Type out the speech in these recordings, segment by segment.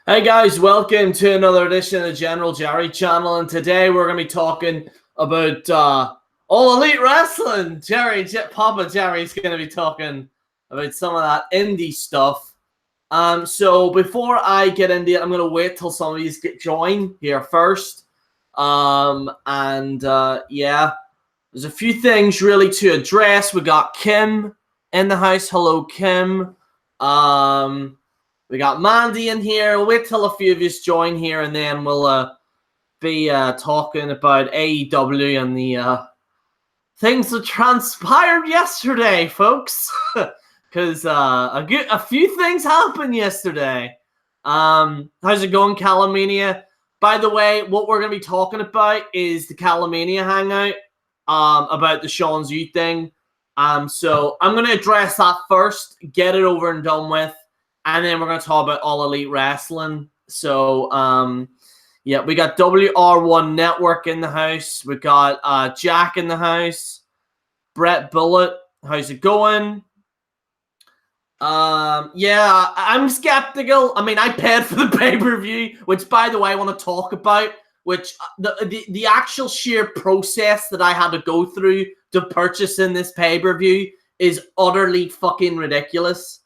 Hey guys, welcome to another edition of the General Jerry channel, and today we're going to be talking about All Elite Wrestling. Papa Jerry's going to be talking about some of that indie stuff. So before I get into it, I'm going to wait till some of these join here first. Yeah, there's a few things really to address. We got Kim in the house. Hello, Kim. We got Mandy in here. We'll wait till a few of you join here, and then we'll be talking about AEW and the things that transpired yesterday, folks. Because a few things happened yesterday. How's it going, Calamania? By the way, what we're going to be talking about is the Calamania hangout, about the Seanzviewent thing. So I'm going to address that first, get it over and done with. And then we're going to talk about All Elite Wrestling. So, yeah, we got WR1 Network in the house. We got Jack in the house. Brett Bullet, how's it going? Yeah, I'm skeptical. I mean, I paid for the pay-per-view, which, by the way, I want to talk about, which the actual sheer process that I had to go through to purchasing this pay-per-view is utterly fucking ridiculous.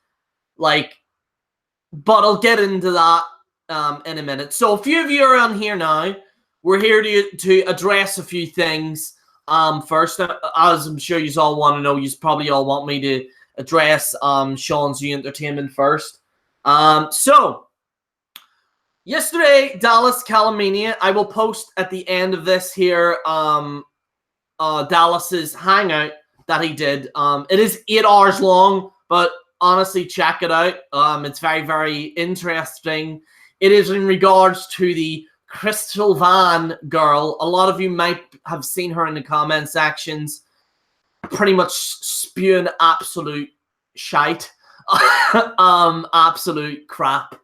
Like, but I'll get into that in a minute. So a few of you are on here now. We're here to address a few things. First, as I'm sure you all want to know, you probably all want me to address Seanzviewent Entertainment first. So yesterday, Dallas Calamania. I will post at the end of this here Dallas's hangout that he did. It is 8 hours long, but honestly, check it out. It's very, very interesting. It is in regards to the Crystal Van girl. A lot of you might have seen her in the comment sections, pretty much spewing absolute shite, absolute crap,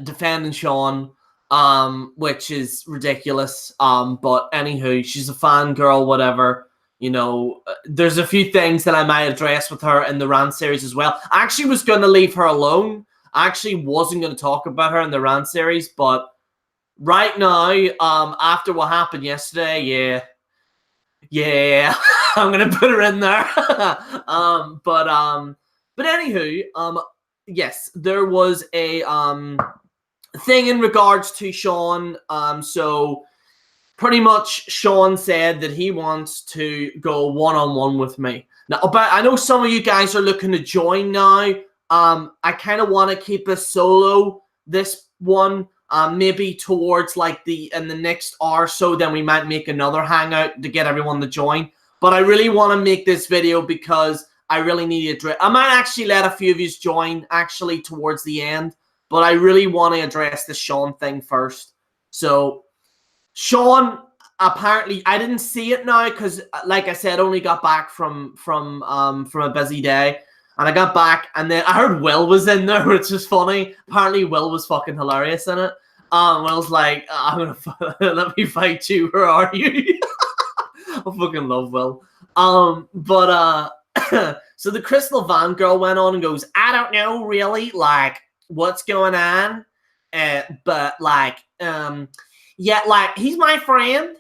defending Sean, which is ridiculous. But anywho, she's a fangirl, whatever. You know, there's a few things that I might address with her in the rant series as well. I actually was going to leave her alone. I actually wasn't going to talk about her in the rant series, but right now, after what happened yesterday, yeah, I'm going to put her in there. But anywho, yes, there was a thing in regards to Sean. So pretty much, Sean said that he wants to go one-on-one with me. Now, I know some of you guys are looking to join now. I kind of want to keep it solo, this one. Maybe towards like in the next hour or so, then we might make another hangout to get everyone to join. But I really want to make this video because I really need to address. I might actually let a few of you join actually towards the end, but I really want to address the Sean thing first. So Sean, apparently, I didn't see it now because, like I said, I only got back from a busy day, and I got back, and then I heard Will was in there, which is funny. Apparently, Will was fucking hilarious in it. Will's like, "I'm gonna let me fight you. Where are you?" I fucking love Will. So the Crystal Van girl went on and goes, "I don't know really, like, what's going on, but like, yeah, like, he's my friend."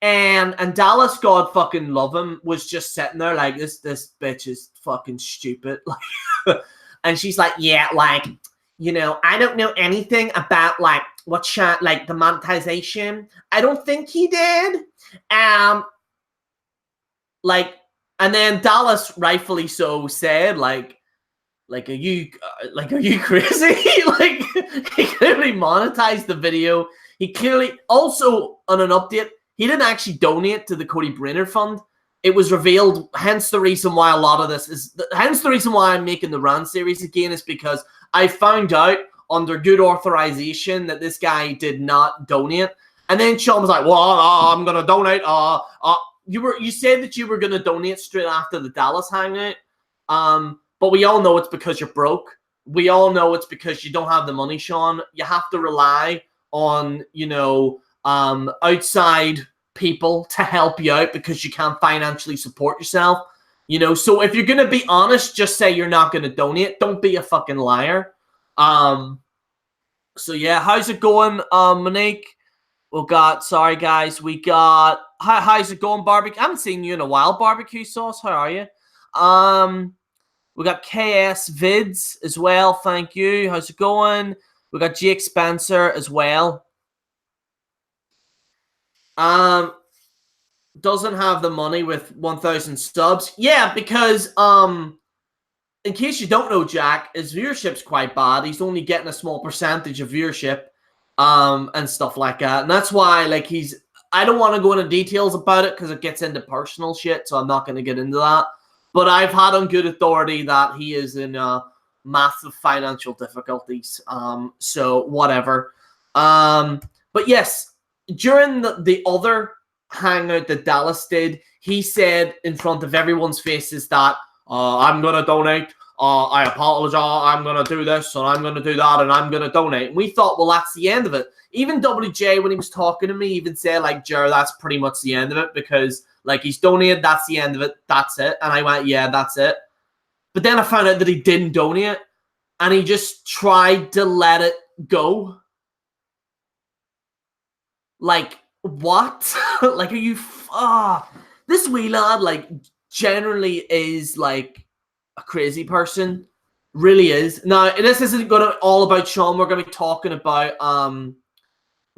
And Dallas, God fucking love him, was just sitting there like, this bitch is fucking stupid. And she's like, yeah, like, you know, I don't know anything about like what like the monetization. I don't think he did. Like, and then Dallas, rightfully so, said like, are you crazy? Like, he clearly monetized the video. He clearly also, on an update, he didn't actually donate to the Cody Brainerd Fund. It was revealed, hence the reason why a lot of this is, hence the reason why I'm making the rant series again, is because I found out under good authorization that this guy did not donate. And then Sean was like, well, I'm going to donate. You said that you were going to donate straight after the Dallas hangout. But we all know it's because you're broke. We all know it's because you don't have the money, Sean. You have to rely on, you know, outside people to help you out because you can't financially support yourself. You know, so if you're going to be honest, just say you're not going to donate. Don't be a fucking liar. So yeah, how's it going, Monique? Sorry guys, how's it going, barbecue? I haven't seen you in a while, barbecue sauce. How are you? We got KS Vids as well. Thank you. How's it going? We got Jake Spencer as well. Doesn't have the money with 1,000 subs. Yeah, because in case you don't know, Jack, his viewership's quite bad. He's only getting a small percentage of viewership, and stuff like that. And that's why, like, I don't want to go into details about it because it gets into personal shit, so I'm not going to get into that. But I've had on good authority that he is in massive financial difficulties. So whatever. But yes, during the other hangout that Dallas did, he said in front of everyone's faces that I'm going to donate. I apologize. I'm going to do this and I'm going to do that and I'm going to donate. And we thought, well, that's the end of it. Even WJ, when he was talking to me, even said, like, Jer, that's pretty much the end of it because, like, he's donated. That's the end of it. That's it. And I went, yeah, that's it. But then I found out that he didn't donate and he just tried to let it go. Like, what? Like, are you... this wee lad, like, generally is, like, a crazy person. Really is. Now, this isn't going to all about Sean. We're going to be talking about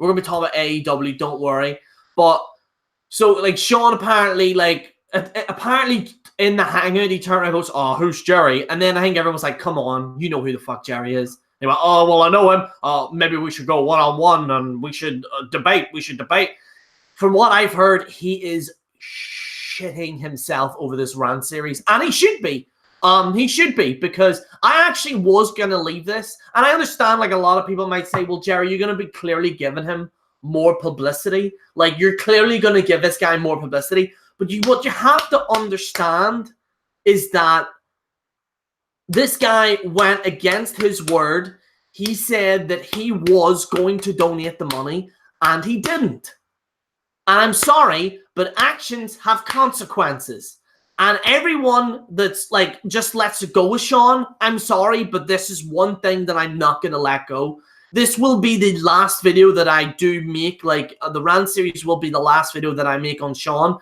AEW, don't worry. But, so, like, Sean apparently, like, in the hangout, he turned around and goes, oh, who's Jerry? And then I think everyone was like, come on, you know who the fuck Jerry is. They went, oh, well, I know him. Maybe we should go one-on-one and we should debate. We should debate. From what I've heard, he is shitting himself over this rant series. And he should be. He should be, because I actually was going to leave this. And I understand, like, a lot of people might say, well, Jerry, you're going to be clearly giving him more publicity. Like, you're clearly going to give this guy more publicity. But what you have to understand is that this guy went against his word. He said that he was going to donate the money, and he didn't. And I'm sorry, but actions have consequences. And everyone that's, like, just lets it go with Sean, I'm sorry, but this is one thing that I'm not going to let go. This will be the last video that I do make. Like, the rant series will be the last video that I make on Sean.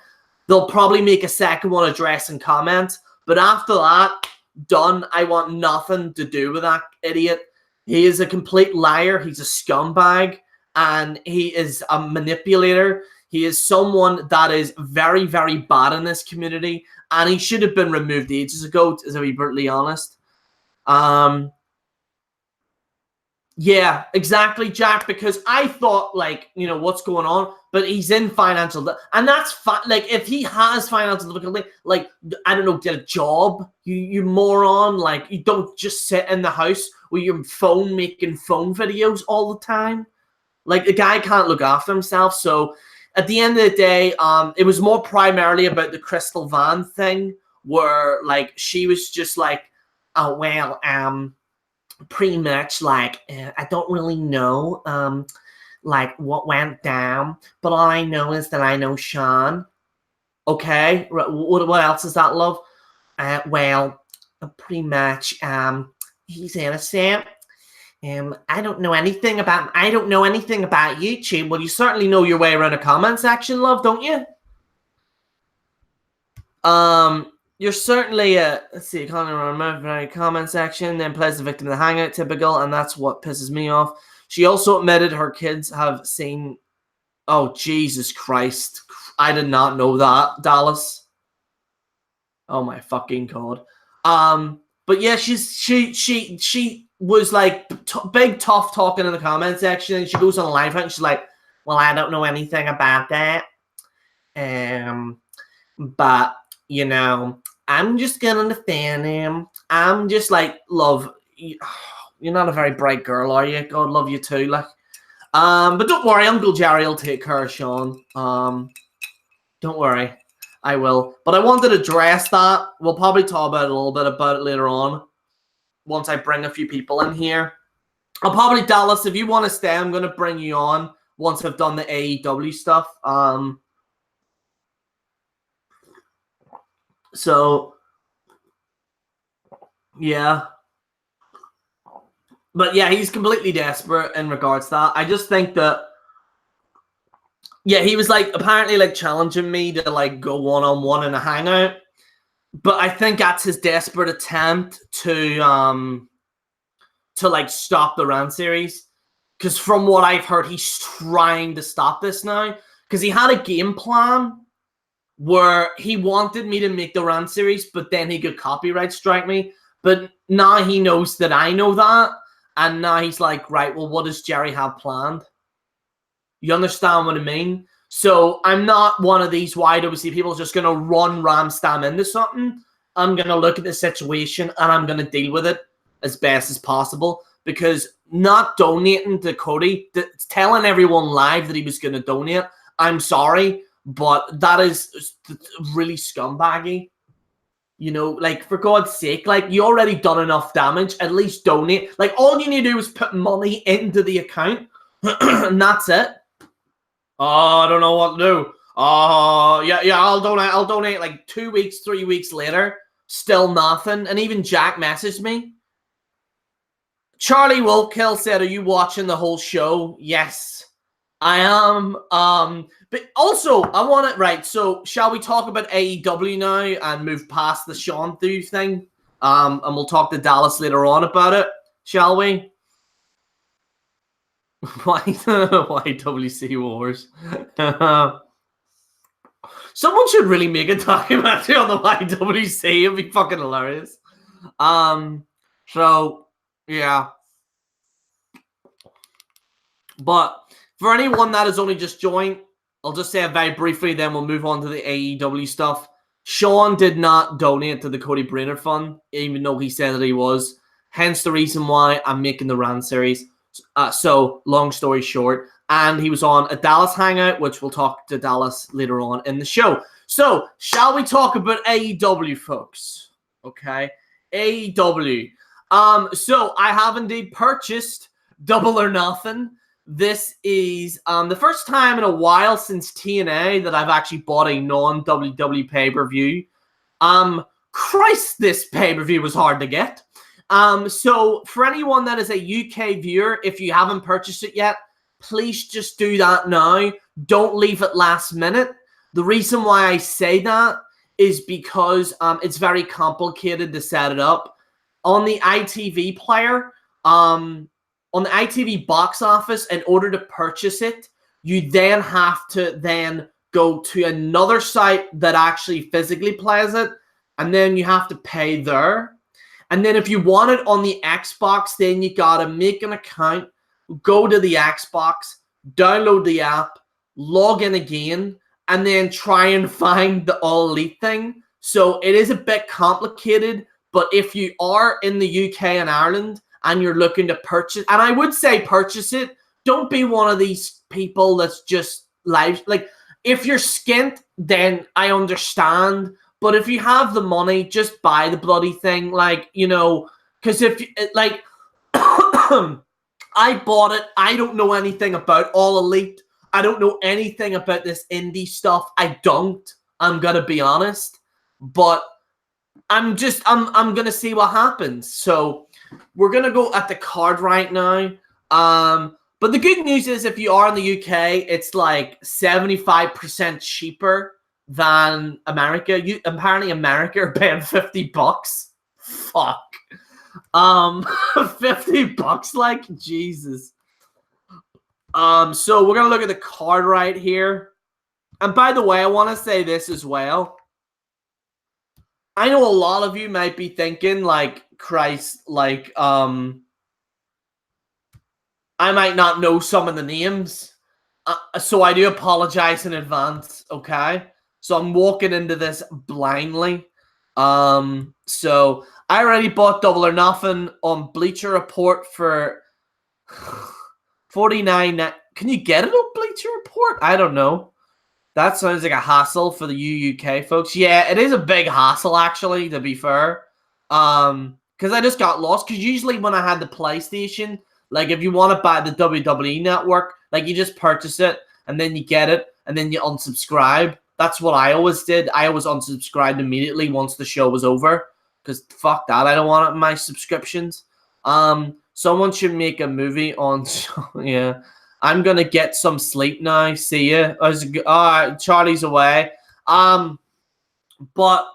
They'll probably make a second one addressing comments. But after that, done. I want nothing to do with that idiot. He is a complete liar. He's a scumbag. And he is a manipulator. He is someone that is very, very bad in this community. And he should have been removed ages ago, to be brutally honest. Yeah, exactly, Jack, because I thought, like, you know, what's going on? But he's in financial... And that's fine. Like, if he has financial difficulty, like, I don't know, get a job, you moron. Like, you don't just sit in the house with your phone making phone videos all the time. Like, the guy can't look after himself. So, at the end of the day, it was more primarily about the Crystal Van thing, where, like, she was just like, oh, well, pretty much, like, I don't really know, like, what went down, but all I know is that I know Sean. Okay, what else is that, love? Well, pretty much, he's innocent. I don't know anything about YouTube. Well, you certainly know your way around a comment section, love, don't you? You're certainly let's see, comment section, then plays the victim of the hangout, typical, and that's what pisses me off. She also admitted her kids have seen... Oh, Jesus Christ. I did not know that, Dallas. Oh my fucking God. But yeah, she was like big tough talking in the comment section, and she goes on a live and she's like, well, I don't know anything about that. But, you know, I'm just gonna defend him. I'm just like, love, you're not a very bright girl, are you? God love you too, like. But don't worry, Uncle Jerry will take care of Sean. Don't worry, I will. But I wanted to address that. We'll probably talk about a little bit about it later on, once I bring a few people in here. I'll probably, Dallas, if you want to stay, I'm gonna bring you on once I've done the AEW stuff. So, yeah. But yeah, he's completely desperate in regards to that. I just think that, yeah, he was like apparently like challenging me to like go one-on-one in a hangout. But I think that's his desperate attempt to like stop the Rant series. Because from what I've heard, he's trying to stop this now. Because he had a game plan where he wanted me to make the Rant series, but then he could copyright strike me. But now he knows that I know that. And now he's like, right, well, what does Jerry have planned? You understand what I mean? So I'm not one of these YWC people just going to run Ramstam into something. I'm going to look at the situation and I'm going to deal with it as best as possible. Because not donating to Cody, telling everyone live that he was going to donate, I'm sorry, but that is really scumbaggy. You know, like, for God's sake, like, you already done enough damage. At least donate. Like, all you need to do is put money into the account, and that's it. Oh, I don't know what to do. Oh, yeah, I'll donate like 2 weeks, 3 weeks later. Still nothing. And even Jack messaged me. Charlie Wolfkill said, are you watching the whole show? Yes, I am. But also, I want it right. So, shall we talk about AEW now and move past the Seanzviewent thing? And we'll talk to Dallas later on about it, shall we? Why WC Wars? Someone should really make a documentary on the YWC. It'd be fucking hilarious. So, yeah. But for anyone that has only just joined, I'll just say it very briefly, then we'll move on to the AEW stuff. Sean did not donate to the Cody Brainerd Fund, even though he said that he was. Hence the reason why I'm making the Rant series. So, long story short, and he was on a Dallas hangout, which we'll talk to Dallas later on in the show. So, shall we talk about AEW, folks? Okay, AEW. So I have indeed purchased Double or Nothing. This is the first time in a while since TNA that I've actually bought a non-WWE pay-per-view. Christ, this pay-per-view was hard to get. So for anyone that is a UK viewer, if you haven't purchased it yet, please just do that now. Don't leave it last minute. The reason why I say that is because it's very complicated to set it up. On the ITV player, on the ITV box office, in order to purchase it, you then have to then go to another site that actually physically plays it, and then you have to pay there. And then if you want it on the Xbox, then you gotta make an account, go to the Xbox, download the app, log in again, and then try and find the All Elite thing. So it is a bit complicated, but if you are in the UK and Ireland and you're looking to purchase, and I would say purchase it, don't be one of these people that's just live. Like, if you're skint, then I understand. But if you have the money, just buy the bloody thing. Like, you know, because if, like, I bought it. I don't know anything about All Elite. I don't know anything about this indie stuff. I don't. I'm going to be honest. But I'm going to see what happens. So we're going to go at the card right now. But the good news is if you are in the UK, it's like 75% cheaper than America. Apparently America are paying $50. Fuck. $50, like, Jesus. So we're gonna look at the card right here. And by the way, I want to say this as well. I know a lot of you might be thinking, like, Christ, like, I might not know some of the names. So I do apologize in advance, okay? So I'm walking into this blindly. So I already bought Double or Nothing on Bleacher Report for $49. Can you get it on Bleacher Report? I don't know. That sounds like a hassle for the UUK folks. Yeah, it is a big hassle, actually, to be fair. Because I just got lost. Because usually when I had the PlayStation, like, if you want to buy the WWE Network, like, you just purchase it, and then you get it, and then you unsubscribe. That's what I always did. I always unsubscribed immediately once the show was over. Because fuck that, I don't want it in my subscriptions. Someone should make a movie on. Yeah, I'm gonna get some sleep now. See ya. All right, Charlie's away. But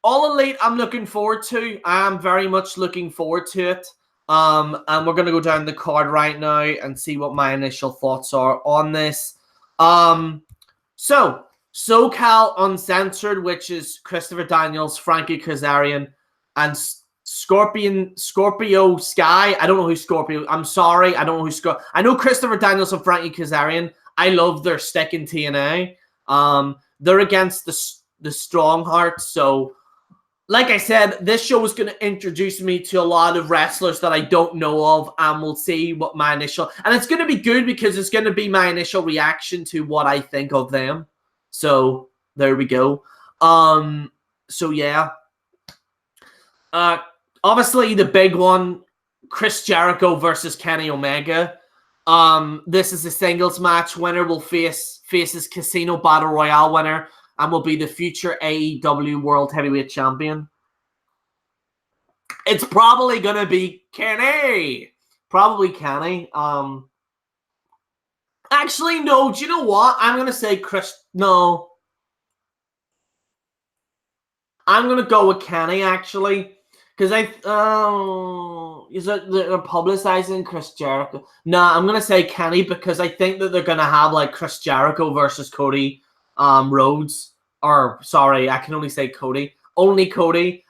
All Elite, I'm looking forward to. I am very much looking forward to it. And we're gonna go down the card right now and see what my initial thoughts are on this. So SoCal Uncensored, which is Christopher Daniels, Frankie Kazarian, and Scorpio Sky. I don't know who Scorpio. I'm sorry, I don't know who Scorpio. I know Christopher Daniels and Frankie Kazarian. I love their stick in TNA. They're against the Strong Hearts. So, like I said, this show is going to introduce me to a lot of wrestlers that I don't know of, and we'll see what my initial... And it's going to be good because it's going to be my initial reaction to what I think of them. So, there we go. So, yeah. Obviously, the big one, Chris Jericho versus Kenny Omega. This is a singles match. Winner will faces Casino Battle Royale winner and will be the future AEW World Heavyweight Champion. It's probably going to be Kenny. Probably Kenny. Actually, no. Do you know what? I'm going to say Chris... No. I'm going to go with Kenny, actually. Because they're publicizing Chris Jericho. No, I'm going to say Kenny because I think that they're going to have like Chris Jericho versus Cody Rhodes. Or, sorry, I can only say Cody. Only Cody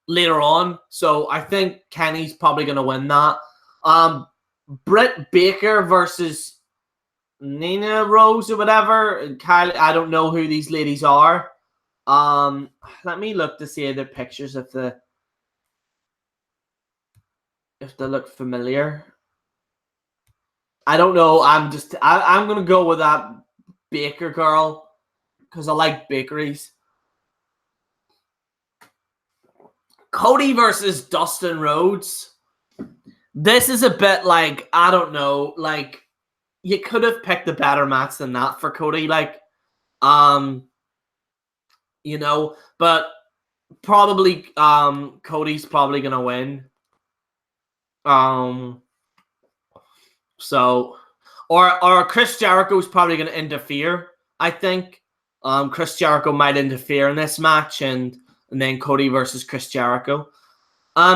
later on. So I think Kenny's probably going to win that. Britt Baker versus Nina Rose or whatever. Kylie, I don't know who these ladies are. Let me look to see their pictures if they look familiar. I don't know. I'm gonna go with that Baker girl because I like bakeries. Cody versus Dustin Rhodes. This is a bit like, I don't know, like you could have picked a better match than that for Cody, like you know, but probably Cody's probably gonna win. So or Chris Jericho's probably gonna interfere, I think. Chris Jericho might interfere in this match and then Cody versus Chris Jericho.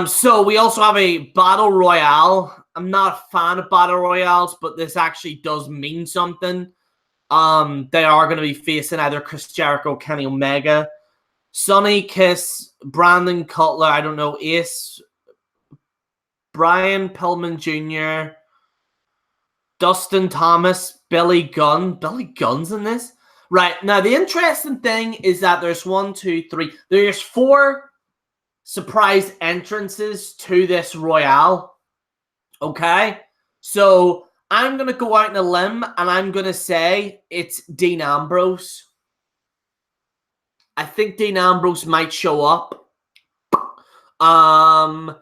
So we also have a Battle Royale. I'm not a fan of Battle Royales, but this actually does mean something. They are going to be facing either Chris Jericho, Kenny Omega, Sonny Kiss, Brandon Cutler, I don't know, Ace, Brian Pillman Jr., Dustin Thomas, Billy Gunn. Billy Gunn's in this? Right. Now, the interesting thing is that there's 4 surprise entrances to this Royale. Okay? So, I'm going to go out on a limb and I'm going to say it's Dean Ambrose. I think Dean Ambrose might show up. I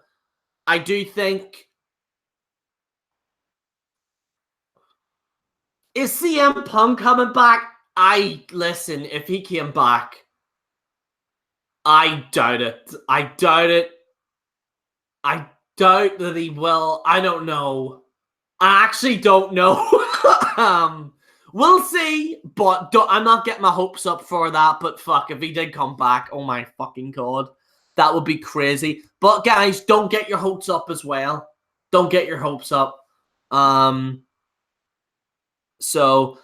do think... Is CM Punk coming back? Listen, if he came back, I doubt it. I doubt it. I doubt that he will. I don't know. I actually don't know. We'll see, but I'm not getting my hopes up for that. But fuck, if he did come back, oh my fucking god, that would be crazy. But guys, don't get your hopes up as well. Don't get your hopes up. So,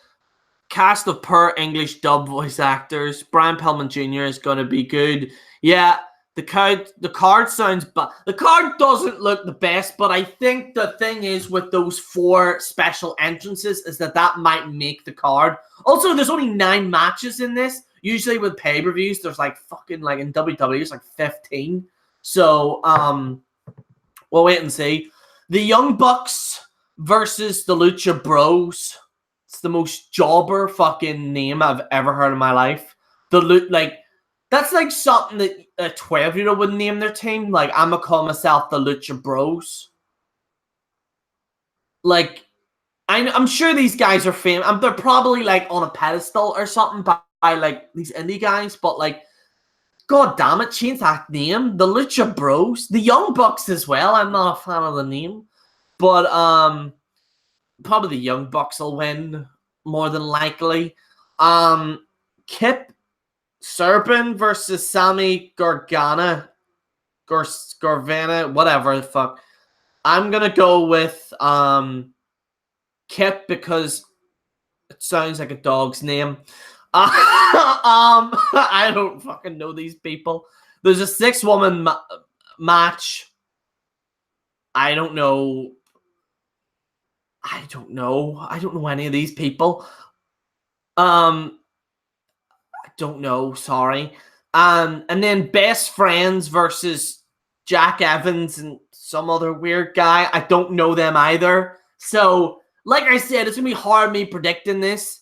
cast of per English dub voice actors. Brian Pillman Jr. is going to be good. Yeah, the card sounds... But the card doesn't look the best, but I think the thing is with those 4 special entrances is that might make the card. Also, there's only 9 matches in this. Usually with pay-per-views, there's like fucking, like in WWE, it's like 15. So, we'll wait and see. The Young Bucks versus the Lucha Bros. It's the most jobber fucking name I've ever heard in my life. That's like something that a 12-year-old would name their team. Like, I'm gonna call myself the Lucha Bros. Like, I'm sure these guys are famous. They're probably like on a pedestal or something by like these indie guys, but like God damn it, change that name. The Lucha Bros. The Young Bucks as well. I'm not a fan of the name. But probably the Young Bucks will win more than likely. Kip Serpent versus Sammy Gargano. Garvana, whatever the fuck. I'm gonna go with Kip because it sounds like a dog's name. I don't fucking know these people. There's a 6-woman match. I don't know. I don't know any of these people. I don't know. Sorry. And then Best Friends versus Jack Evans and some other weird guy. I don't know them either. So, like I said, it's gonna be hard me predicting this.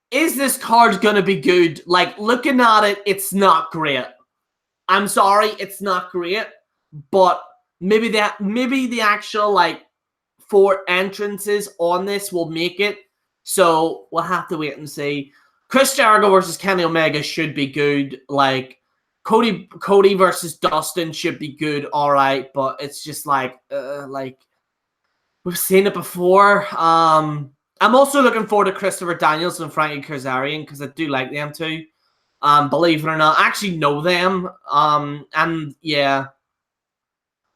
Is this card gonna be good? Like, looking at it, it's not great. I'm sorry, it's not great. But maybe the actual like 4 entrances on this will make it. So we'll have to wait and see. Chris Jericho versus Kenny Omega should be good. Like Cody versus Dustin should be good, all right. But it's just like we've seen it before. I'm also looking forward to Christopher Daniels and Frankie Kazarian because I do like them too. Believe it or not, I actually know them. And yeah.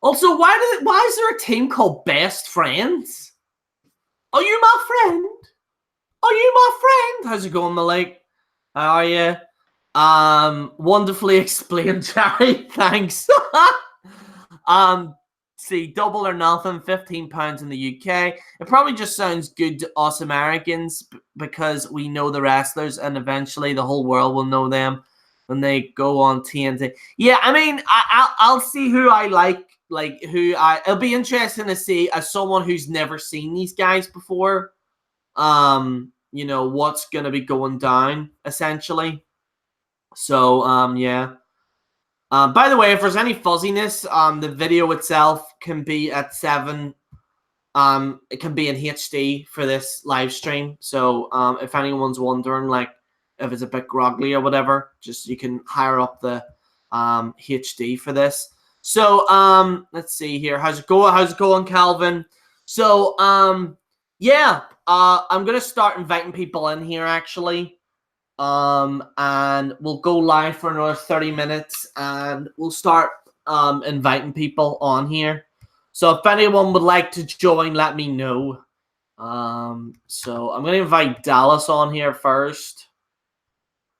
Also, why is there a team called Best Friends? Are you my friend? Are you my friend? How's it going, Malik? How are you? Wonderfully explained, Jerry. Thanks. See, Double or Nothing, £15 in the UK. It probably just sounds good to us Americans because we know the wrestlers, and eventually the whole world will know them when they go on TNT. Yeah, I mean, I'll see who I like. It'll be interesting to see as someone who's never seen these guys before, you know, what's going to be going down, essentially. So, yeah. By the way, if there's any fuzziness, the video itself can be at 7. It can be in HD for this live stream. So, if anyone's wondering, like, if it's a bit groggly or whatever, just you can hire up the HD for this. So, let's see here. How's it going, Calvin? So, yeah, I'm going to start inviting people in here, actually. And we'll go live for another 30 minutes, and we'll start inviting people on here. So if anyone would like to join, let me know. So I'm going to invite Dallas on here first.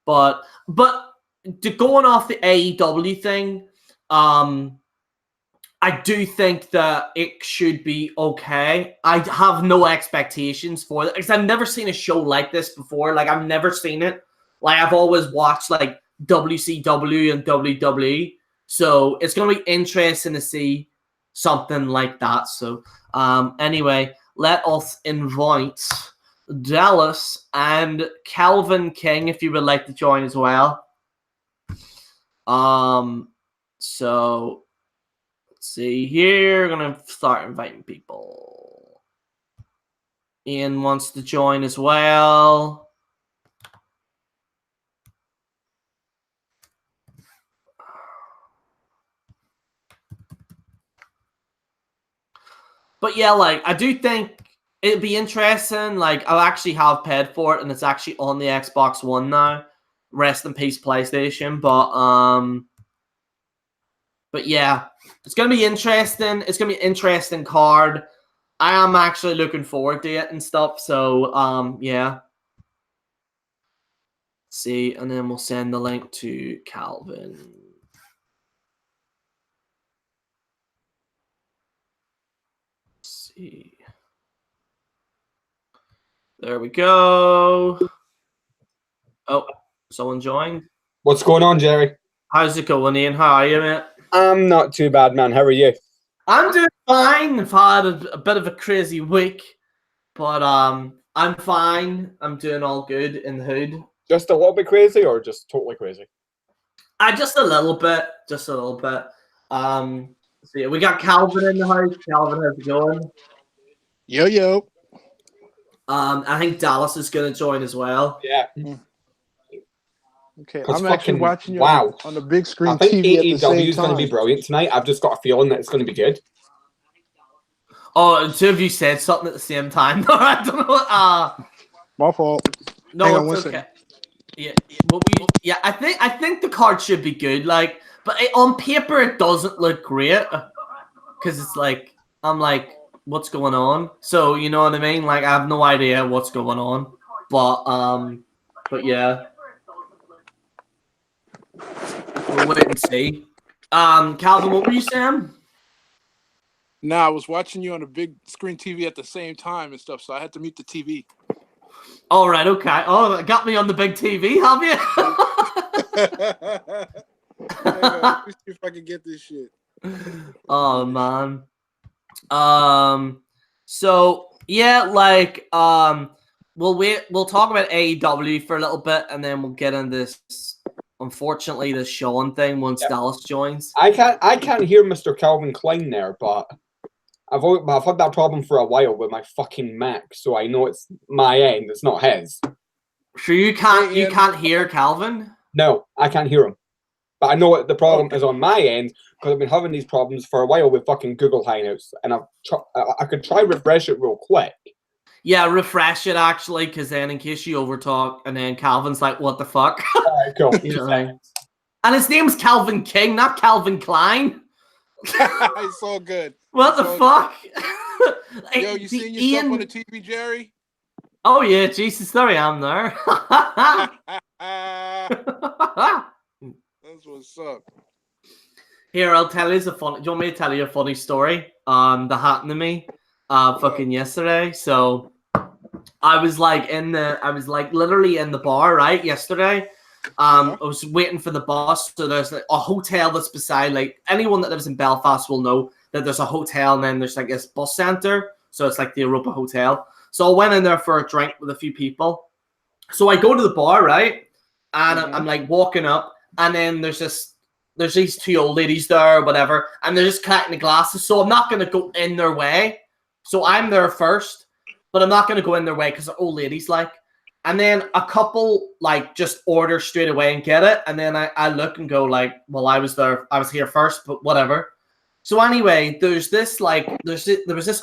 But to going off the AEW thing, I do think that it should be okay. I have no expectations for it because I've never seen a show like this before. Like, I've never seen it. Like, I've always watched, like, WCW and WWE. So it's going to be interesting to see something like that. So, anyway, let us invite Dallas and Calvin King if you would like to join as well. So let's see here. We're gonna start inviting people. Ian wants to join as well. But yeah, like, I do think it'd be interesting. Like, I'll actually have paid for it, and it's actually on the Xbox One now. Rest in peace, PlayStation. But yeah, it's gonna be interesting. It's gonna be an interesting card. I am actually looking forward to it and stuff. So yeah. See, and then we'll send the link to Calvin. Let's see. There we go. Oh, someone joined. What's going on, Jerry? How's it going, Ian? How are you, mate? I'm not too bad, man. How are you? I'm doing fine. I've had a bit of a crazy week, but I'm fine. I'm doing all good in the hood. Just a little bit crazy, or just totally crazy? Just a little bit. Just a little bit. So yeah, we got Calvin in the house. Calvin, how's it going? Yo. I think Dallas is going to join as well. Yeah. Okay, Because I'm actually fucking watching you wow. on the big screen I think TV at the AEW same is going to be time. brilliant tonight. I've just got a feeling that it's going to be good. Oh, two of you said something at the same time. No, I don't know. My fault. No, Hang on it's one okay. second. Yeah, I think the card should be good. Like, but on paper it doesn't look great because it's like I'm like, what's going on? So you know what I mean? Like, I have no idea what's going on. But yeah, we'll wait and see. Calvin, what were you saying? Nah, I was watching you on a big screen TV at the same time and stuff, so I had to mute the TV. All right, okay. Oh, got me on the big TV, have you? Let me see if I can get this shit. Oh man. So yeah, like we'll talk about AEW for a little bit and then we'll get into this, unfortunately, the Sean thing once Dallas joins. I can't hear Mr. Calvin Klein there, but I've had that problem for a while with my fucking Mac, so I know it's my end, it's not his. So you can't hear Calvin? No, I can't hear him. But I know what the problem is on my end because I've been having these problems for a while with fucking Google Hangouts, and I could try refresh it real quick. Yeah, refresh it actually, because then in case you overtalk, and then Calvin's like, "What the fuck?" All right, cool. You know what I mean? And his name's Calvin King, not Calvin Klein. It's all good. What the fuck? Yo, you seen yourself on the TV, Jerry? Oh yeah, Jesus, there I am there. That's what's up. Here, I'll tell you do you want me to tell you a funny story? That happened to me fucking yesterday. So I was literally in the bar, right, yesterday. I was waiting for the bus. So there's like a hotel that's beside, like, anyone that lives in Belfast will know that there's a hotel and then there's like this bus center. So it's like the Europa Hotel. So I went in there for a drink with a few people. So I go to the bar, right? And I'm like walking up, and then there's these two old ladies there or whatever, and they're just collecting the glasses. So I'm not gonna go in their way. So I'm there first, but I'm not gonna go in their way because they're old ladies, like. And then a couple like just order straight away and get it, and then I look and go like, well, I was here first, but whatever. So anyway, there was this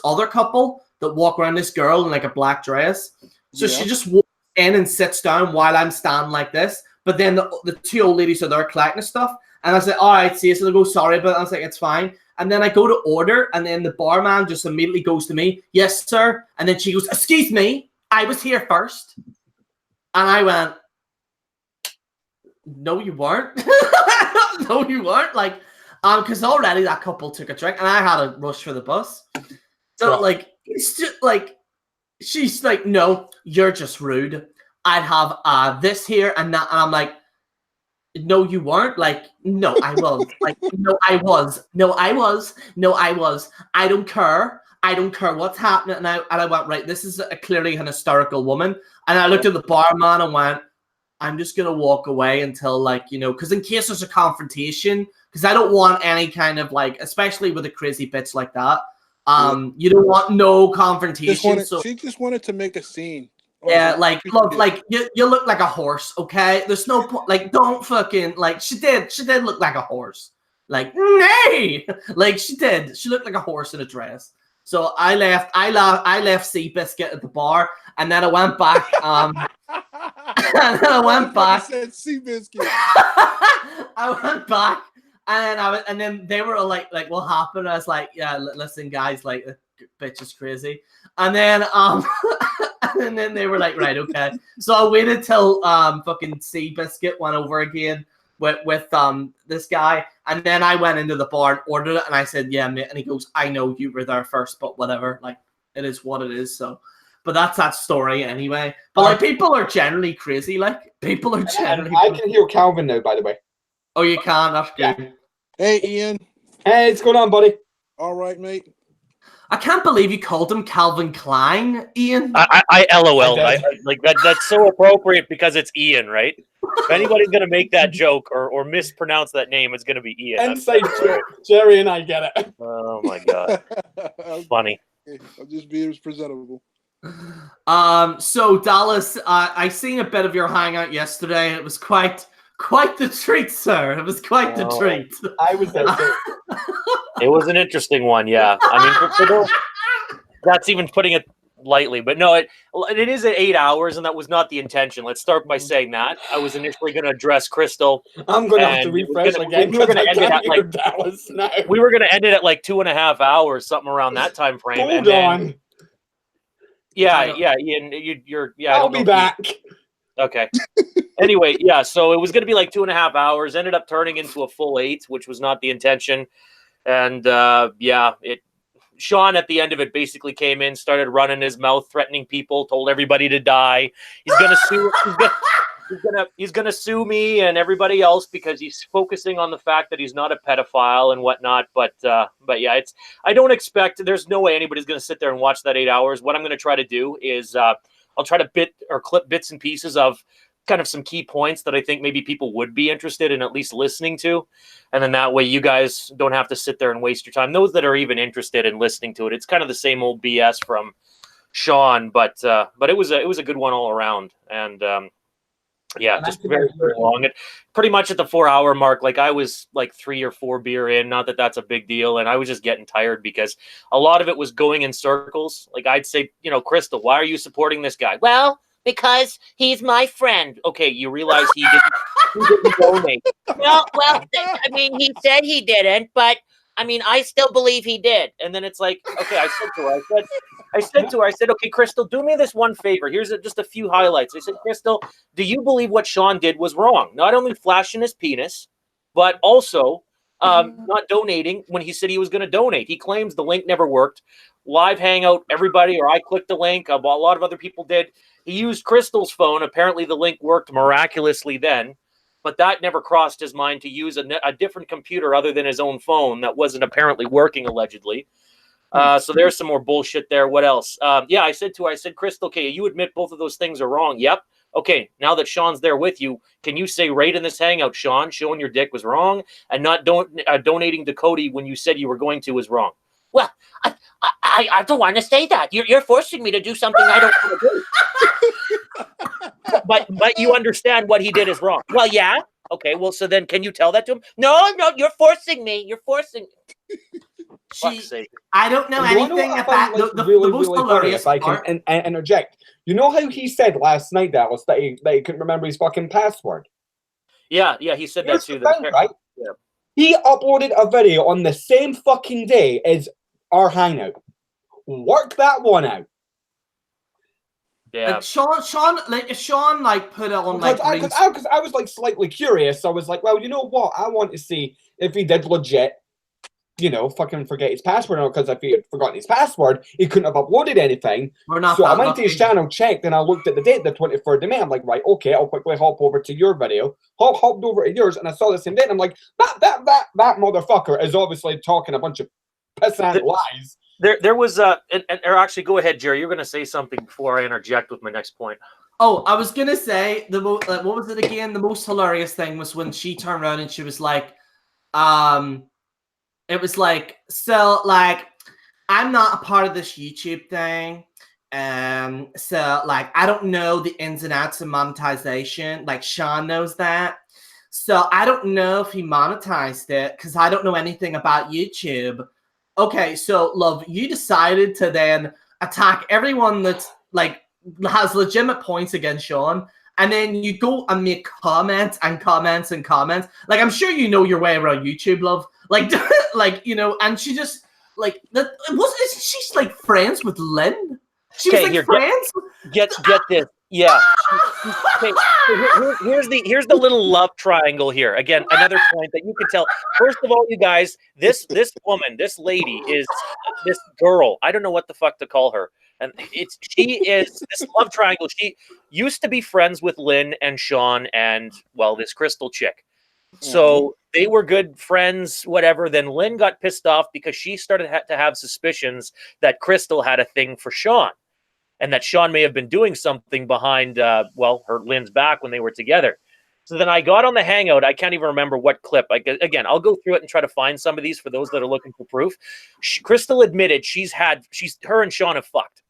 other couple that walk around this girl in like a black dress. So she just walks in and sits down while I'm standing like this. But then the two old ladies are there collecting stuff. And I was like, all right, see, so they go, sorry, but I was like, it's fine. And then I go to order, and then the barman just immediately goes to me, yes, sir. And then she goes, excuse me, I was here first. And I went, no, you weren't. No, you weren't. Like, because already that couple took a drink, and I had a rush for the bus. So, like, it's just like, she's like, no, you're just rude. I'd have this here and that. And I'm like, no, you weren't. Like, no, I was. Like, no, I was. No, I was. No, I was. I don't care. I don't care what's happening. And I went, right, this is clearly an hysterical woman. And I looked at the barman and went, I'm just going to walk away until, like, you know, because in case there's a confrontation, because I don't want any kind of, like, especially with a crazy bitch like that, you don't want no confrontation. She just wanted to make a scene. Yeah, like, look, like, you look like a horse, okay? There's no point, like, don't fucking, like, she did look like a horse. Like, nay! Like, she did. She looked like a horse in a dress. So I left Seabiscuit at the bar, and then I went back, and then I went back. Said Seabiscuit. I went back, and then they were like, what happened? I was like, yeah, listen, guys, like, the bitch is crazy. And then, and then they were like, right, okay. So I waited till fucking Seabiscuit went over again with this guy, and then I went into the bar and ordered it, and I said, yeah, mate. And he goes, I know you were there first, but whatever. Like, it is what it is. So, but that's that story anyway. But like, people are generally crazy. Like, people are generally. I can hear Calvin now, by the way. Oh, you can. That's good. Yeah. Hey, Ian. Hey, what's going on, buddy? All right, mate. I can't believe you called him Calvin Klein, Ian. I LOL. Like that. That's so appropriate because it's Ian, right? If anybody's gonna make that joke or mispronounce that name, it's gonna be Ian. Inside joke. Jerry and I get it. Oh my god, funny. I'll just be as presentable. So Dallas, I seen a bit of your hangout yesterday. It was quite quite the treat, sir. It was quite the treat. I was there too. It was an interesting one, yeah. I mean, for those, that's even putting it lightly, but no, it is at 8 hours, and that was not the intention. Let's start by saying that. I was initially going to address Crystal. I'm going to have to refresh again. We were going to end it at like Dallas now. We were going to end it at like 2.5 hours, something around that time frame. Hold on. Yeah, Ian, you're. I'll be back. Okay. Anyway, yeah, so it was going to be like 2.5 hours. Ended up turning into a full 8, which was not the intention. And Sean at the end of it basically came in, started running his mouth, threatening people, told everybody to die. He's gonna sue. He's gonna sue me and everybody else because he's focusing on the fact that he's not a pedophile and whatnot. But yeah, I don't expect. There's no way anybody's gonna sit there and watch that 8 hours. What I'm gonna try to do is I'll try to clip bits and pieces of kind of some key points that I think maybe people would be interested in at least listening to. And then that way you guys don't have to sit there and waste your time. Those that are even interested in listening to it, it's kind of the same old BS from Sean, but it was a good one all around. And just very, very long. And pretty much at the 4 hour mark, like I was like 3 or 4 beer in, not that that's a big deal. And I was just getting tired because a lot of it was going in circles. Like I'd say, Crystal, why are you supporting this guy? Well, because he's my friend. Okay, you realize he didn't donate. Well, I mean, he said he didn't, but I mean, I still believe he did. And then it's like, okay, I said to her, okay, Crystal, do me this one favor. Here's just a few highlights. I said, Crystal, do you believe what Sean did was wrong? Not only flashing his penis, but also not donating when he said he was going to donate. He claims the link never worked. Live Hangout, everybody, or I clicked the link. A lot of other people did. He used Crystal's phone. Apparently the link worked miraculously then, but that never crossed his mind to use a different computer other than his own phone that wasn't apparently working, allegedly. So there's some more bullshit there. What else? I said to her, Crystal, okay, you admit both of those things are wrong. Yep. Okay, now that Sean's there with you, can you say right in this hangout, Sean, showing your dick was wrong and not donating to Cody when you said you were going to was wrong? Well, I don't want to say that. You're forcing me to do something I don't want to do. But you understand what he did is wrong. Well, yeah. Okay, well, so then can you tell that to him? No, you're forcing me. You're forcing me. I don't know anything about the most hilarious part. If I can interject. You know how he said last night, Dallas, that he couldn't remember his fucking password? Yeah, he said that too. Right? Yeah. He uploaded a video on the same fucking day as our hangout. Work that one out. Yeah. Sean put it on because I was like slightly curious. So I was like, well, you know what? I want to see if he did legit, fucking forget his password. Because if he had forgotten his password, he couldn't have uploaded anything. So I went to his channel, checked, and I looked at the date, the 23rd of May. I'm like, right, okay, I'll quickly hop over to your video. Hopped over to yours, and I saw the same date. And I'm like, that motherfucker is obviously talking a bunch of pissant lies. There was or actually, go ahead, Jerry. You're going to say something before I interject with my next point. Oh, I was going to say what was it again? The most hilarious thing was when she turned around and she was like, it was like, so like, I'm not a part of this YouTube thing. So like, I don't know the ins and outs of monetization. Like Sean knows that. So I don't know if he monetized it because I don't know anything about YouTube. Okay, so love, you decided to then attack everyone that's like has legitimate points against Sean, and then you go and make comments and comments and comments. Like I'm sure you know your way around YouTube, love. Like, and she just like that. Isn't she like friends with Lynn? She was like friends. Get this. Yeah. Okay. So here's the little love triangle here. Again, another point that you can tell. First of all, you guys, this woman, this lady is this girl. I don't know what the fuck to call her. And she is this love triangle. She used to be friends with Lynn and Sean and this Crystal chick. So they were good friends, whatever. Then Lynn got pissed off because she started to have suspicions that Crystal had a thing for Sean. And that Sean may have been doing something behind, her Lynn's back when they were together. So then I got on the Hangout. I can't even remember what clip. Again, I'll go through it and try to find some of these for those that are looking for proof. Crystal admitted her and Sean have fucked.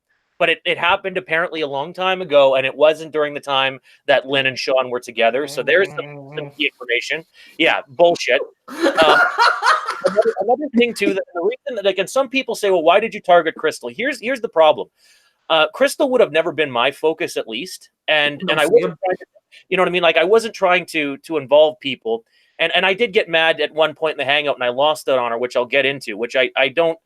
but it happened apparently a long time ago, and it wasn't during the time that Lynn and Sean were together. So there's some key information. Yeah, bullshit. Another thing too, that the reason that, like, and some people say, well, why did you target Crystal? Here's the problem. Crystal would have never been my focus, at least, and I wasn't trying to, you know what I mean? Like, I wasn't trying to involve people, and I did get mad at one point in the hangout, and I lost it on her, which I'll get into, which I don't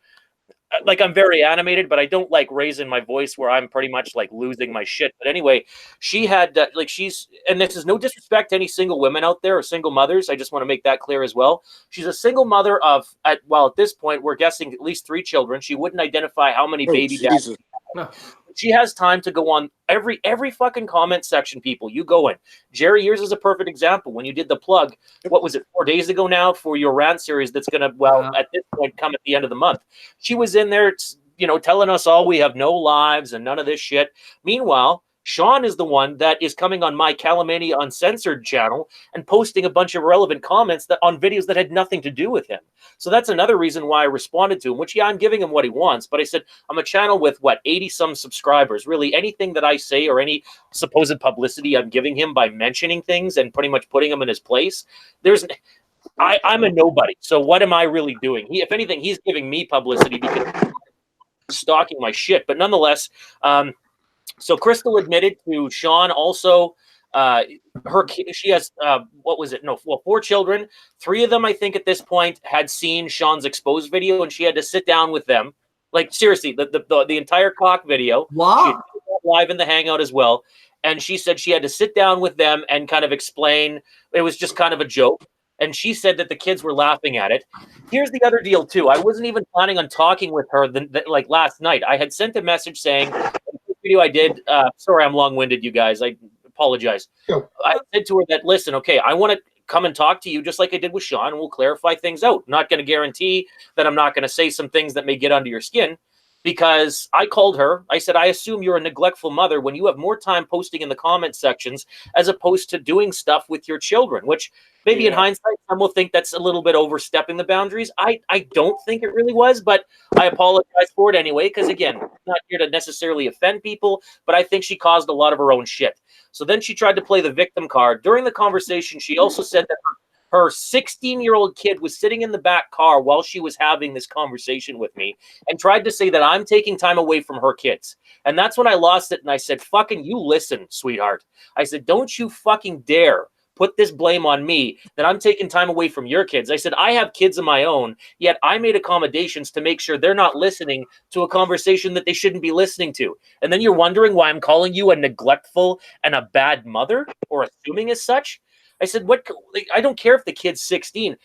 like. I'm very animated, but I don't like raising my voice where I'm pretty much like losing my shit. But anyway, she had like, she's, and this is no disrespect to any single women out there or single mothers. I just want to make that clear as well. She's a single mother of, at this point, we're guessing at least 3 children. She wouldn't identify how many baby dads. No. She has time to go on every fucking comment section, people. You go in. Jerry, yours is a perfect example. When you did the plug, what was it, 4 days ago now, for your rant series that's going to, at this point, come at the end of the month. She was in there, telling us all we have no lives and none of this shit. Meanwhile, Sean is the one that is coming on my Calamania Uncensored channel and posting a bunch of irrelevant comments that on videos that had nothing to do with him. So that's another reason why I responded to him, which, yeah, I'm giving him what he wants. But I said, I'm a channel with, 80-some subscribers. Really, anything that I say or any supposed publicity I'm giving him by mentioning things and pretty much putting him in his place, I'm a nobody. So what am I really doing? If anything, he's giving me publicity because he's stalking my shit. But nonetheless, so Crystal admitted to Sean also, she has, 4 children. 3 of them, I think at this point, had seen Sean's exposed video, and she had to sit down with them. Like, seriously, the entire cock video. Wow. She had live in the hangout as well. And she said she had to sit down with them and kind of explain. It was just kind of a joke. And she said that the kids were laughing at it. Here's the other deal, too. I wasn't even planning on talking with her like last night. I had sent a message saying, video I did, sorry I'm long-winded, you guys, I apologize. Sure. I said to her that, listen, okay, I want to come and talk to you just like I did with Sean, and we'll clarify things out. Not going to guarantee that I'm not going to say some things that may get under your skin, because I called her. I said, I assume you're a neglectful mother when you have more time posting in the comment sections as opposed to doing stuff with your children, which maybe in hindsight, some will think that's a little bit overstepping the boundaries. I don't think it really was, but I apologize for it anyway, because, again, I'm not here to necessarily offend people, but I think she caused a lot of her own shit. So then she tried to play the victim card. During the conversation, she also said that her 16-year-old kid was sitting in the back car while she was having this conversation with me and tried to say that I'm taking time away from her kids. And that's when I lost it, and I said, fucking you listen, sweetheart. I said, don't you fucking dare put this blame on me that I'm taking time away from your kids. I said, I have kids of my own, yet I made accommodations to make sure they're not listening to a conversation that they shouldn't be listening to. And then you're wondering why I'm calling you a neglectful and a bad mother, or assuming as such. I said, I don't care if the kid's 16.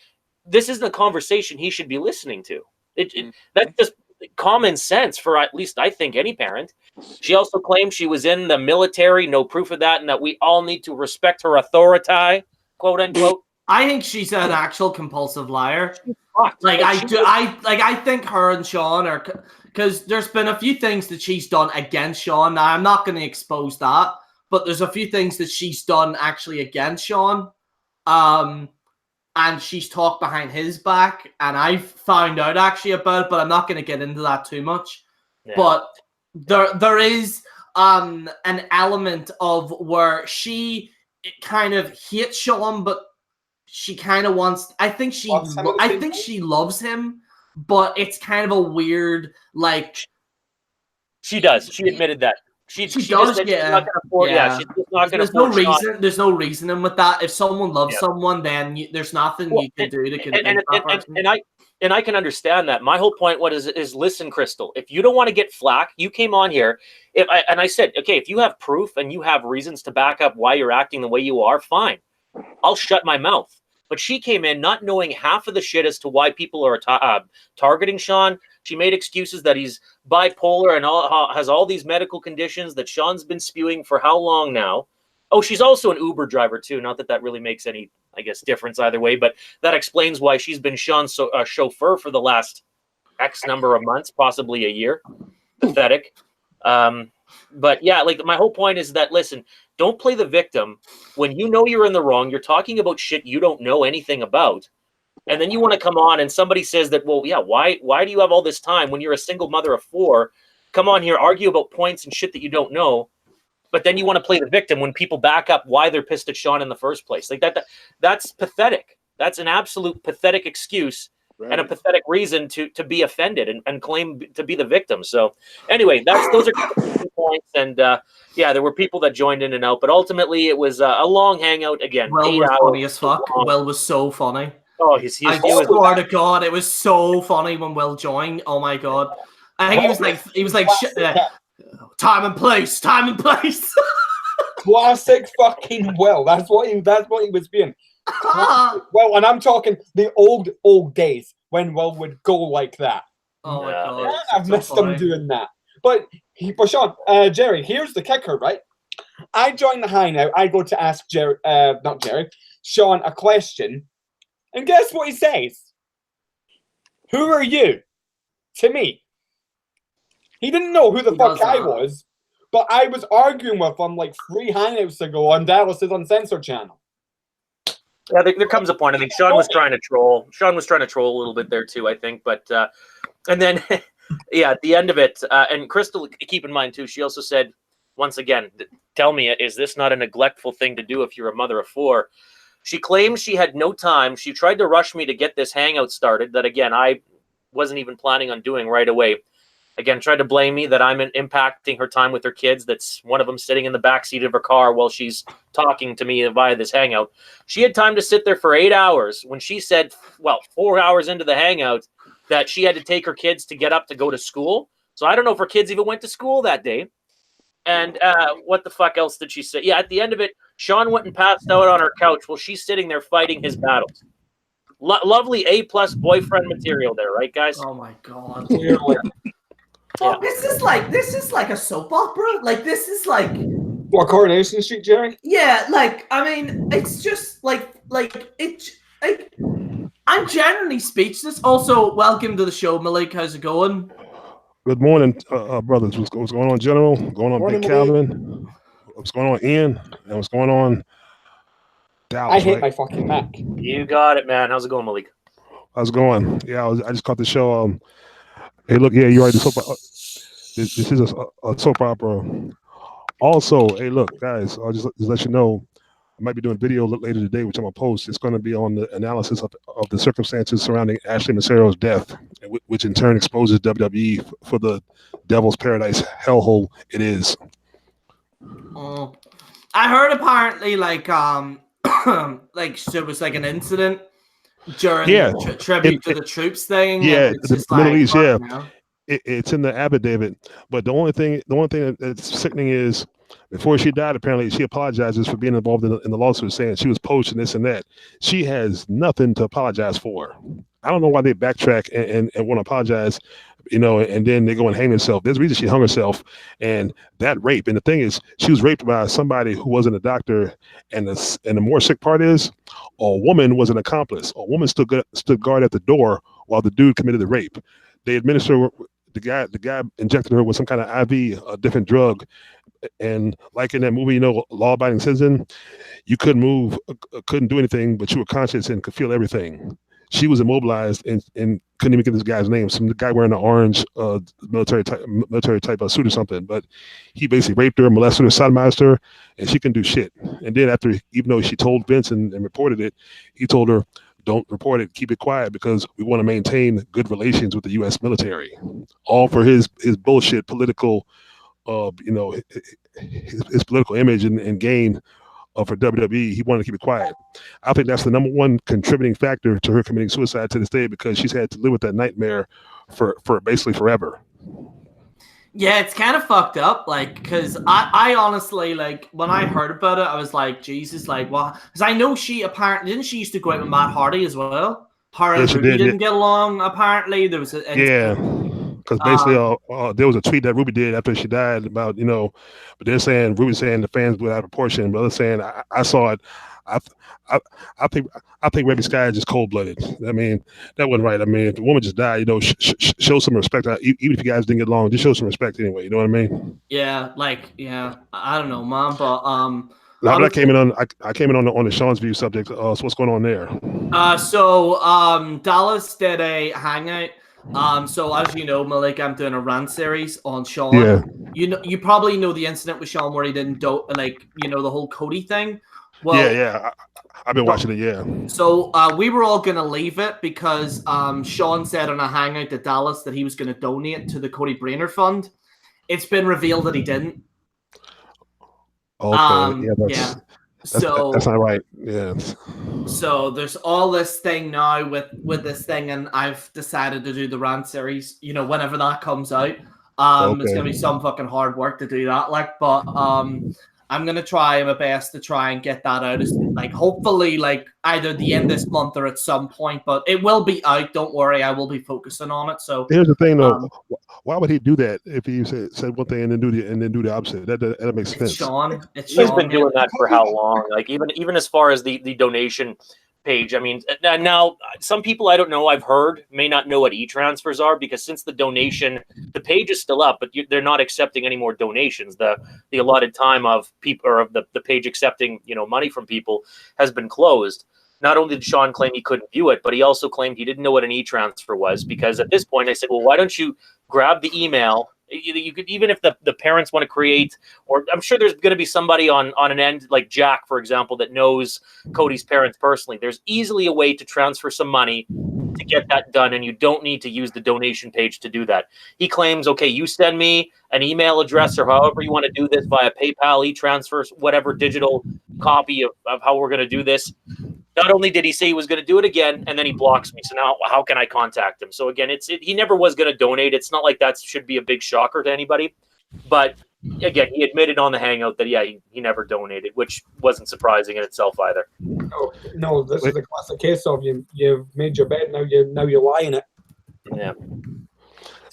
This isn't a conversation he should be listening to. That's just common sense for, at least I think, any parent. She also claimed she was in the military, no proof of that, and that we all need to respect her authority, quote unquote. I think she's an actual compulsive liar. I think her and Sean are, because there's been a few things that she's done against Sean. Now, I'm not going to expose that, but there's a few things that she's done actually against Sean. And she's talked behind his back, and I found out actually about it, but I'm not going to get into that too much. Yeah. But there is an element of where she kind of hates Sean, but she kind of wants. I think she loves him, but it's kind of a weird, like. She does. She admitted that. She does, yeah. She's not gonna afford, she's not going to. There's no reasoning with that. If someone loves someone, then there's nothing you can do to convince that person. And I can understand that. My whole point is listen, Crystal. If you don't want to get flack, you came on here. I said, okay, if you have proof and you have reasons to back up why you're acting the way you are, fine. I'll shut my mouth. But she came in not knowing half of the shit as to why people are targeting Sean. She made excuses that he's bipolar and has all these medical conditions that Sean's been spewing for how long now. Oh, she's also an Uber driver, too. Not that that really makes any, I guess, difference either way. But that explains why she's been Sean's chauffeur for the last X number of months, possibly a year. Pathetic. But, yeah, like my whole point is that, listen, don't play the victim. When you know you're in the wrong, you're talking about shit you don't know anything about. And then you want to come on and somebody says that, well, yeah, why do you have all this time when you're a single mother of 4? come on here, argue about points and shit that you don't know, but then you want to play the victim when people back up why they're pissed at Sean in the first place. Like that's pathetic. That's an absolute pathetic excuse and a pathetic reason to be offended and claim to be the victim. So anyway, those are points. And yeah, there were people that joined in and out, but ultimately it was a long hangout again. Will was funny as fuck. Will was so funny. Oh, I swear to God, it was so funny when Will joined. Oh my God. I think he was like time and place. Classic fucking Will. That's what he was being. Well, and I'm talking the old days when Will would go like that. Oh my God. I've missed him doing that. But Sean, Jerry, here's the kicker, right? I join the hangout. I go to ask Sean a question, and guess what he says? Who are you? To me. He didn't know who the fuck I was, but I was arguing with him like 3 hangouts ago on Dallas's Uncensored channel. Yeah, there comes a point. I think Sean was trying to troll. Sean was trying to troll a little bit there too, I think. But and then, yeah, at the end of it, and Crystal, keep in mind too, she also said, once again, tell me, is this not a neglectful thing to do if you're a mother of 4? She claims she had no time. She tried to rush me to get this hangout started that, again, I wasn't even planning on doing right away. Again, tried to blame me that I'm impacting her time with her kids. That's one of them sitting in the backseat of her car while she's talking to me via this hangout. She had time to sit there for 8 hours when she said, 4 hours into the hangout, that she had to take her kids to get up to go to school. So I don't know if her kids even went to school that day. And what the fuck else did she say? Yeah, at the end of it, Sean went and passed out on her couch while she's sitting there fighting his battles. Lovely A+ boyfriend material there, right, guys? Oh my God. Yeah. This is like a soap opera. Like this is like What, Coronation Street, Jerry? Yeah, like I mean, it's just like I'm genuinely speechless. Also, welcome to the show, Malik. How's it going? Good morning, brothers. What's going on, General? What's going on, Morning, Big Calvin? What's going on, Ian? And what's going on, Dallas? I hate my fucking Mac. You got it, man. How's it going, Malik? How's it going? Yeah, I just caught the show. Hey, look, yeah, you're right. This is a soap opera. Also, hey, look, guys, I'll just let you know, I might be doing a video later today, which I'm going to post. It's going to be on the analysis of the circumstances surrounding Ashley Macero's death, which in turn exposes WWE for the devil's paradise hellhole it is. I heard apparently like there was like an incident during the tribute to the troops thing. Yeah, the Middle East. Yeah, now. It's in the affidavit. But the only thing that's sickening is before she died, apparently she apologizes for being involved in the lawsuit, saying she was poached and this and that. She has nothing to apologize for. I don't know why they backtrack and want to apologize, and then they go and hang themselves. There's a reason she hung herself, and that rape. And the thing is, she was raped by somebody who wasn't a doctor. And the more sick part is, a woman was an accomplice. A woman stood guard at the door while the dude committed the rape. They administered the guy injected her with some kind of IV, a different drug. And like in that movie, Law Abiding Citizen, you couldn't move, couldn't do anything, but you were conscious and could feel everything. She was immobilized and couldn't even get this guy's name. Some guy wearing an orange military type of suit or something. But he basically raped her, molested her, sodomized her, and she couldn't do shit. And then after, even though she told Vince and reported it, he told her, don't report it, keep it quiet, because we want to maintain good relations with the U.S. military. All for his bullshit political, his political image and gain for WWE. He wanted to keep it quiet. I think that's the number one contributing factor to her committing suicide to this day, because she's had to live with that nightmare for basically forever. Yeah, it's kind of fucked up, like, because I honestly, like, when I heard about it, I was like, Jesus, like, what? Because I know she apparently, didn't she used to go out with Matt Hardy as well? Her and Ruby didn't get along, apparently. There was because basically there was a tweet that Ruby did after she died about, but they're saying, Ruby's saying the fans blew out of proportion, but others saying, I saw it. I think Rebby Sky is just cold-blooded. I mean, that wasn't right. I mean, if the woman just died, show some respect. Even if you guys didn't get along, just show some respect anyway. You know what I mean? Yeah, I don't know, man, but I came in on the Seanzviewent subject. So what's going on there? So Dallas did a hangout So as you know, Malik, I'm doing a rant series on Sean. Yeah. You probably know the incident with Sean where he didn't the whole Cody thing. Well, yeah. I've been watching it. Yeah. So we were all gonna leave it because Sean said on a hangout to Dallas that he was gonna donate to the Cody Brainerd Fund. It's been revealed that he didn't. Okay. That's not right. Yeah. So there's all this thing now with this thing, and I've decided to do the rant series. Whenever that comes out, it's gonna be some fucking hard work to do that. But I'm gonna try my best to try and get that out. Hopefully, either the end of this month or at some point. But it will be out. Don't worry, I will be focusing on it. So here's the thing, though. Why would he do that if he said one thing and then do the opposite? That makes sense. Sean, he's been doing that for how long? Even as far as the donation page. I mean, now some people I don't know, I've heard, may not know what e-transfers are, because since the page is still up, but they're not accepting any more donations. The allotted time of people, or of the page accepting money from people, has been closed. Not only did Sean claim he couldn't view it, but he also claimed he didn't know what an e-transfer was, because at this point I said, well, why don't you grab the email? You could, even if the parents want to create, or I'm sure there's going to be somebody on an end, like Jack, for example, that knows Cody's parents personally. There's easily a way to transfer some money to get that done, and you don't need to use the donation page to do that. He claims, okay, you send me an email address or however you want to do this via PayPal, e-transfers, whatever digital copy of how we're going to do this. Not only did he say he was going to do it again, and then he blocks me. So now how can I contact him? So again, he never was going to donate. It's not like that should be a big shocker to anybody. But again, he admitted on the Hangout that, yeah, he never donated, which wasn't surprising in itself either. No, this is a classic case of you've made your bed, now you lie in it. Yeah.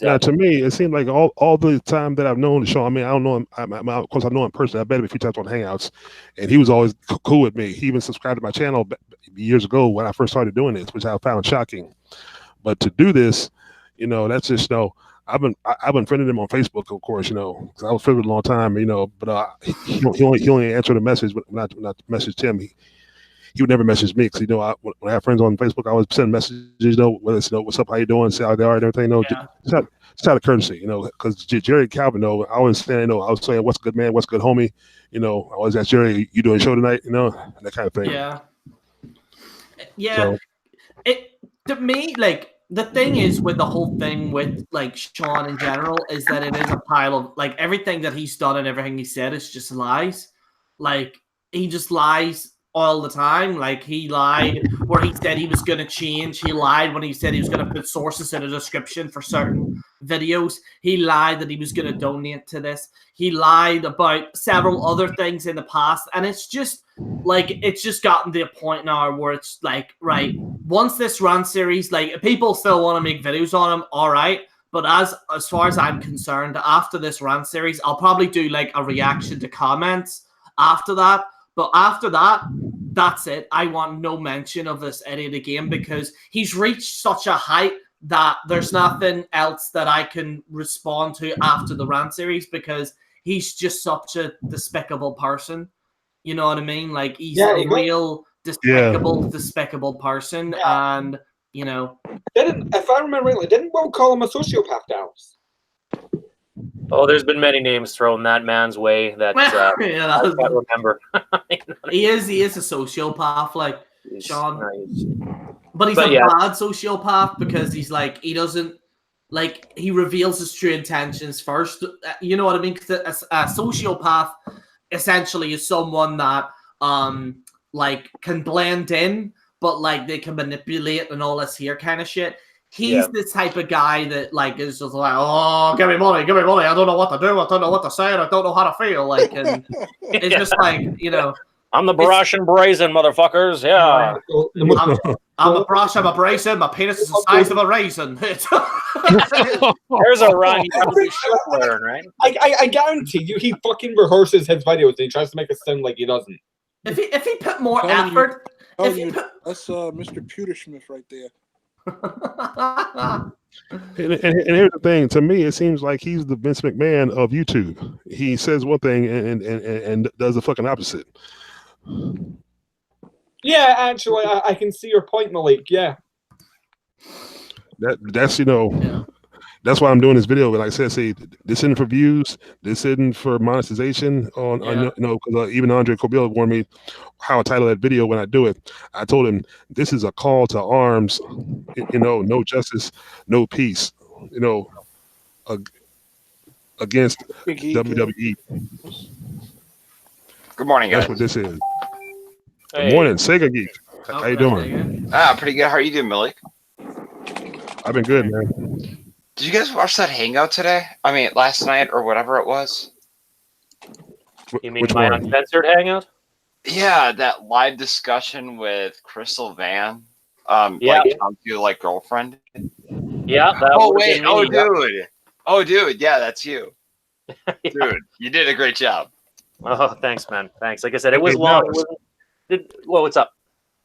Now, to me, it seemed like all the time that I've known Sean, I mean, I don't know him. Of course, I know him personally. I met him a few times on Hangouts, and he was always cool with me. He even subscribed to my channel years ago when I first started doing this, which I found shocking. But to do this, that's just I've been friending him on Facebook, of course, because I was friends with him a long time, but he only answered a message when I messaged him. He would never message me because when I have friends on Facebook, I always send messages, whether it's what's up, how you doing, say how they are, and everything. Just out of courtesy, because Jerry Calvin, I always saying, I was saying, what's good, man, what's good, homie, I always ask Jerry, you doing a show tonight, that kind of thing. Yeah. So, to me, the thing is with the whole thing with Sean in general is that it is a pile of everything that he's done and everything he said is just lies. He just lies all the time. He lied where he said he was going to change. He lied when he said he was going to put sources in a description for certain videos. He lied that he was going to donate to this. He lied about several other things in the past, and it's just gotten to a point now where it's right, once this rant series, people still want to make videos on him, all right, but as far as I'm concerned, after this rant series, I'll probably do a reaction to comments after that. But after that, that's it. I want no mention of this idiot again, because he's reached such a height that there's nothing else that I can respond to after the rant series, because he's just such a despicable person. You know what I mean? He's a real despicable person. Yeah. And, if I remember rightly, didn't Will call him a sociopath, Dallas? Oh, there's been many names thrown that man's way that I can't remember. He is a sociopath, Sean. Nice. But he's a bad sociopath, because he's he doesn't he reveals his true intentions first. You know what I mean? Because a sociopath essentially is someone that can blend in, but they can manipulate and all this here kind of shit. He's the type of guy that is just oh, give me money, I don't know what to do, I don't know what to say, and I don't know how to feel. And it's just I'm the Barash and Brazen, motherfuckers. Yeah. I'm a Barash, I'm a Brazen, my penis is the size of a raisin. There's a run you probably should learn, right? I guarantee you he fucking rehearses his videos and he tries to make it sound like he doesn't. If he put more effort, that's Mr. Pewtersmith right there. and here's the thing, to me it seems like he's the Vince McMahon of YouTube. He says one thing and does the fucking opposite. Yeah, actually, I can see your point, Malik. Yeah. That's that's why I'm doing this video. Like I said, see, this isn't for views. This isn't for monetization. Because even Andre Corbell warned me how I title that video when I do it. I told him this is a call to arms. No justice, no peace. Against WWE. Good morning, guys. That's what this is. Hey. Good morning, Sega Geek. How you doing? Pretty good. How are you doing, Malik? I've been good, man. Did you guys watch that hangout today? I mean, last night or whatever it was. You mean my uncensored hangout? Yeah, that live discussion with Crystal Van. Like girlfriend. Yeah. Dude. Yeah, that's you. Yeah. Dude, you did a great job. Oh, thanks, man. Thanks. Like I said, it was long. What's up?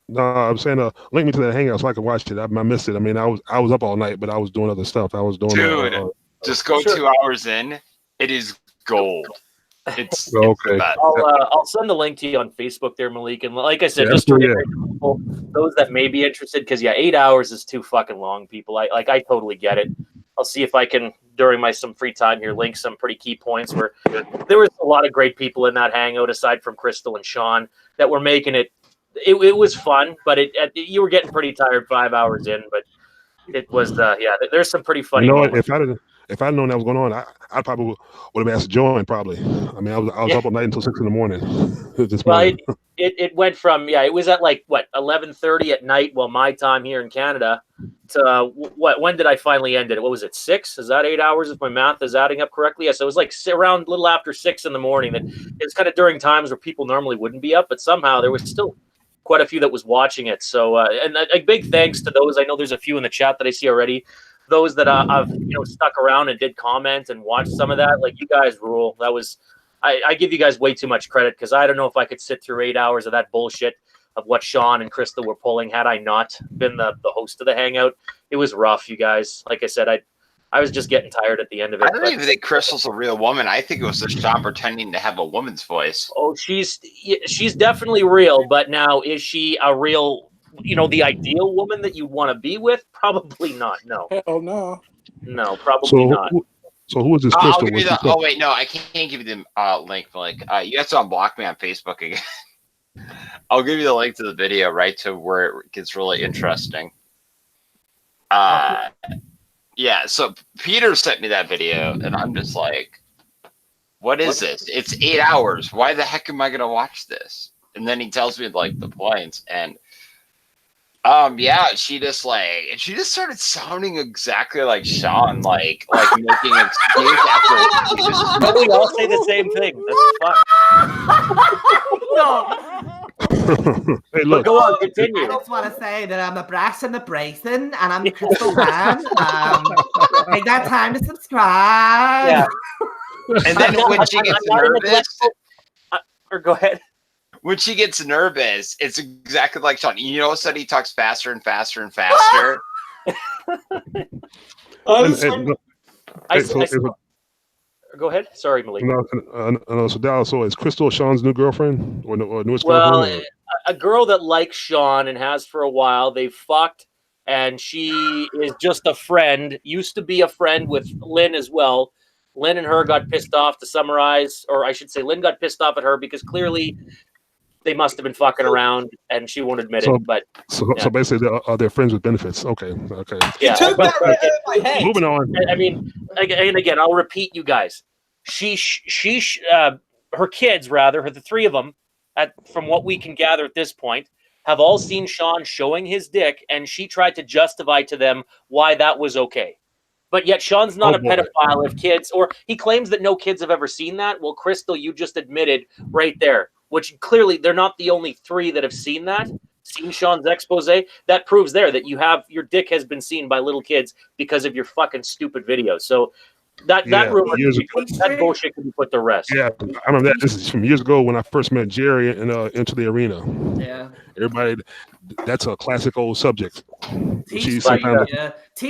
No, I'm saying link me to that hangout so I can watch it. I missed it. I mean, I was up all night, but I was doing other stuff. I was doing. Dude, just go 2 hours in. It is gold. It's okay. I'll send the link to you on Facebook there, Malik. And like I said, just to people, those that may be interested, because 8 hours is too fucking long, people. I totally get it. I'll see if I can, during some free time here, link some pretty key points where there was a lot of great people in that hangout, aside from Crystal and Sean, that were making it. It was fun, but you were getting pretty tired 5 hours in. But it was there's some pretty funny. If I'd known that was going on, I probably would have asked to join. Probably. I mean, I was up all night until 6 a.m. It went from it was at 11:30 at night, my time here in Canada, to when did I finally end it? What was it? 6? Is that 8 hours if my math is adding up correctly? Yes, it was around a little after 6 in the morning. That it was kind of during times where people normally wouldn't be up, but somehow there was still quite a few that was watching it. So and a big thanks to those. I know there's a few in the chat that I see already. Those that I've stuck around and did comment and watched some of that, you guys rule. That was I give you guys way too much credit, because I don't know if I could sit through 8 hours of that bullshit of what Sean and Crystal were pulling had I not been the host of the hangout. It was rough, you guys. Like I said, I was just getting tired at the end of it. I don't even think Crystal's a real woman. I think it was just Sean pretending to have a woman's voice. Oh, she's definitely real, but now is she a real, the ideal woman that you want to be with? Probably not. No. Hell no. No, probably not. So who is this Crystal? I'll give you I can't give you the link. You have to unblock me on Facebook again. I'll give you the link to the video right to where it gets really interesting. So Peter sent me that video, and I'm just like, what is this? It's 8 hours. Why the heck am I going to watch this? And then he tells me the points, and she just started sounding exactly like Sean, like making excuse after excuse. But we all say the same thing. That's fun. Hey, look. Go on, continue. I just want to say that I'm a brass and a Brayson, and I'm Crystal Van. Take that time to subscribe. Yeah. And then when she gets nervous, or go ahead. When she gets nervous, it's exactly like Sean. You notice that he talks faster and faster and faster. Go ahead. Sorry, Malik. So Dallas, is Crystal Sean's new girlfriend or newest girlfriend? Well, a girl that likes Sean and has for a while. They fucked, and she is just a friend. Used to be a friend with Lynn as well. Lynn and her got pissed off, to summarize, or I should say Lynn got pissed off at her because clearly they must have been fucking around, and she won't admit it. But so basically, they're friends with benefits. Okay. Yeah. Took that right out of my head. Moving on. I mean, and again, I'll repeat, you guys. Her kids, rather, the three of them, from what we can gather at this point, have all seen Sean showing his dick, and she tried to justify to them why that was okay. But yet Sean's not a pedophile if kids, or he claims that no kids have ever seen that. Well, Crystal, you just admitted right there, which clearly they're not the only three that have seen Sean's expose. That proves there that your dick has been seen by little kids because of your fucking stupid videos. So that rumor, that bullshit can be put to rest. Yeah, I remember that. This is from years ago when I first met Jerry and Into the Arena. Yeah. Everybody, that's a classic old subject. T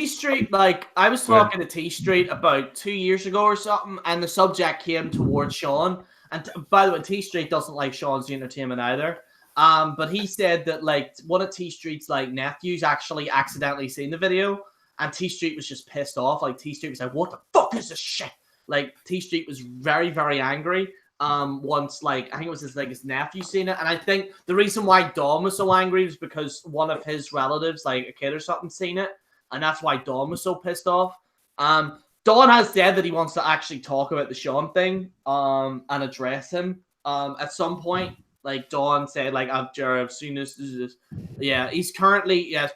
Street, I was talking to T Street about 2 years ago or something, and the subject came towards Sean. And by the way, T Street doesn't like Sean's entertainment either. But he said that one of T Street's nephews actually accidentally seen the video. and T Street was just pissed off. Like T Street was like, "What the fuck is this shit?" Like T Street was very, very angry. Once like I think it was his nephew seen it, and I think the reason why Dom was so angry was because one of his relatives, like a kid or something, seen it, and that's why Dom was so pissed off. Don has said that he wants to actually talk about the Sean thing, and address him, at some point. Like Don said, like I've seen this. Yeah,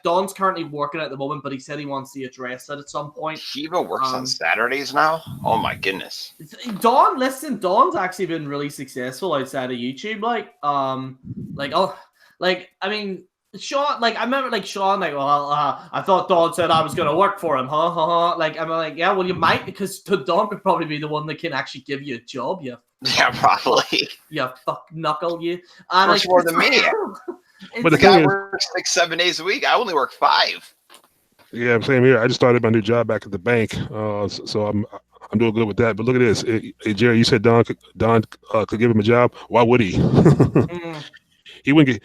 Don's currently working at the moment, but he said he wants to address it at some point. Shiva works on Saturdays now. Oh my goodness. Don's actually been really successful outside of YouTube. I mean, Sean, like I remember, like Sean, like, well, I thought Don said I was gonna work for him, huh? Like I'm like, yeah, well, you might, because Don could probably be the one that can actually give you a job. Yeah, probably. Yeah, fuck knuckle you. And much more than me. But the guy works 6-7 days a week. I only work 5. Yeah, I'm saying here. I just started my new job back at the bank, so I'm doing good with that. But look at this, hey, Jerry. You said Don could give him a job. Why would he? He wouldn't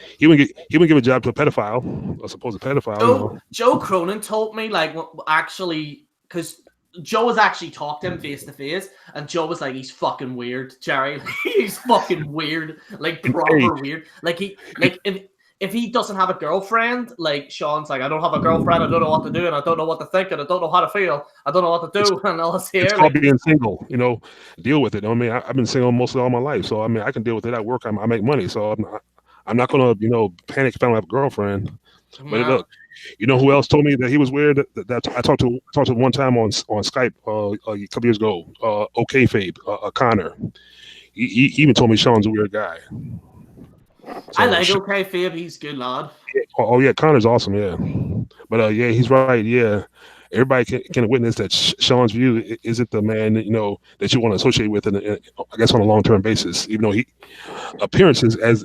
give a job to a pedophile, a supposed pedophile. Joe Cronin told me, like, actually, because Joe has actually talked to him face to face, and Joe was like, "He's fucking weird, Jerry. He's fucking weird, like proper weird. Like if he doesn't have a girlfriend, like Sean's like, I don't have a girlfriend. I don't know what to do, and I don't know what to think, and I don't know how to feel. I don't know what to do." And all this here, it's called being single. Deal with it. I mean, I've been single mostly all my life, so I mean, I can deal with it at work. I make money, so I'm not gonna panic if I don't have a girlfriend. But look. You know who else told me that he was weird? That I talked to one time on Skype a couple years ago. OK Fabe, Connor. He even told me Sean's a weird guy. So, I like OK Fabe. He's a good lad. Oh yeah, Connor's awesome. Yeah, but yeah, he's right. Yeah, everybody can witness that Sean's view isn't the man that you want to associate with, I guess on a long-term basis. Even though appearances as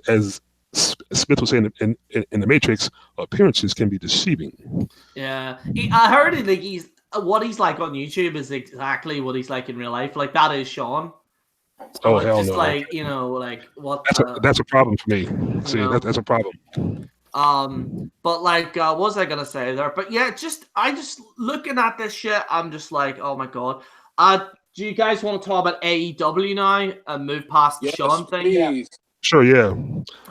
Smith was saying in the Matrix, appearances can be deceiving. Yeah, I heard it. Like what he's like on YouTube is exactly what he's like in real life. Like that is Sean. So hell just no! Like like what? That's a problem for me. See, that's a problem. But like, what was I gonna say there? But yeah, I just looking at this shit, I'm just like, oh my god. Do you guys want to talk about AEW now and move past the Sean thing? Please. Sure, yeah.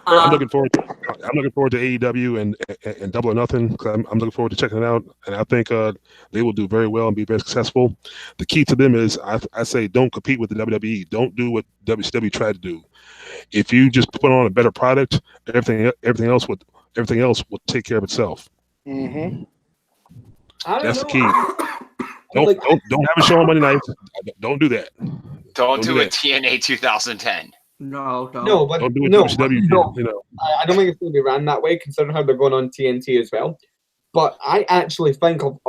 I'm looking forward to AEW and Double or Nothing. I'm looking forward to checking it out, and I think they will do very well and be very successful. The key to them is I say don't compete with the WWE. Don't do what WCW tried to do. If you just put on a better product, everything else will take care of itself. Mm-hmm. That's the key. Don't have a show on Monday night. Don't do that. Don't do it. TNA 2010. No, but don't do it. No, I don't think it's going to be ran that way, considering how they're going on TNT as well. But I actually think of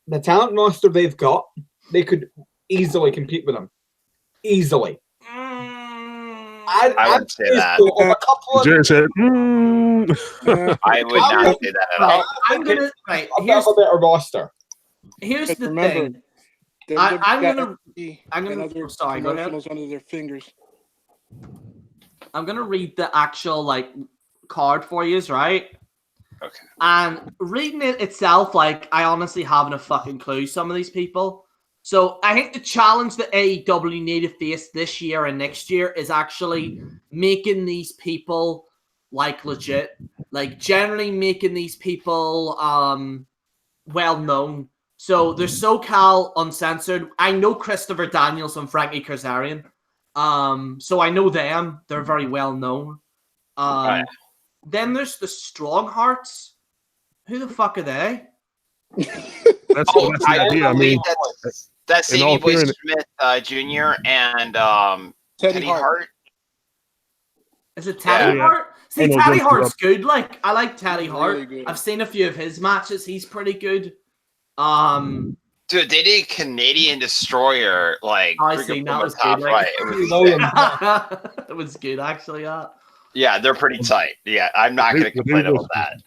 the talent roster they've got, they could easily compete with them. Easily. I would say that. Jared said, I would not say that at all. I'm gonna here's a better roster. Here's the thing. I'm gonna sorry, go ahead. Under their fingers. I'm gonna read the actual card for you, right? Okay. And reading it itself, I honestly haven't a fucking clue. Some of these people. So I think the challenge that AEW need to face this year and next year is actually making these people legit, generally making these people well known. So there's SoCal Uncensored. I know Christopher Daniels and Frankie Kazarian. So I know them. They're very well known. Then there's the Strong Hearts. Who the fuck are they? That's the idea. I mean, that's Sadie Boy Smith Jr. and Teddy Hart. Is it Teddy Hart? See, Teddy Hart's good. I like Teddy Hart. Really I've seen a few of his matches. He's pretty good. Dude, they did Canadian Destroyer. I see. That was good. It was good, actually. Yeah, they're pretty tight. Yeah, I'm not going to complain about that.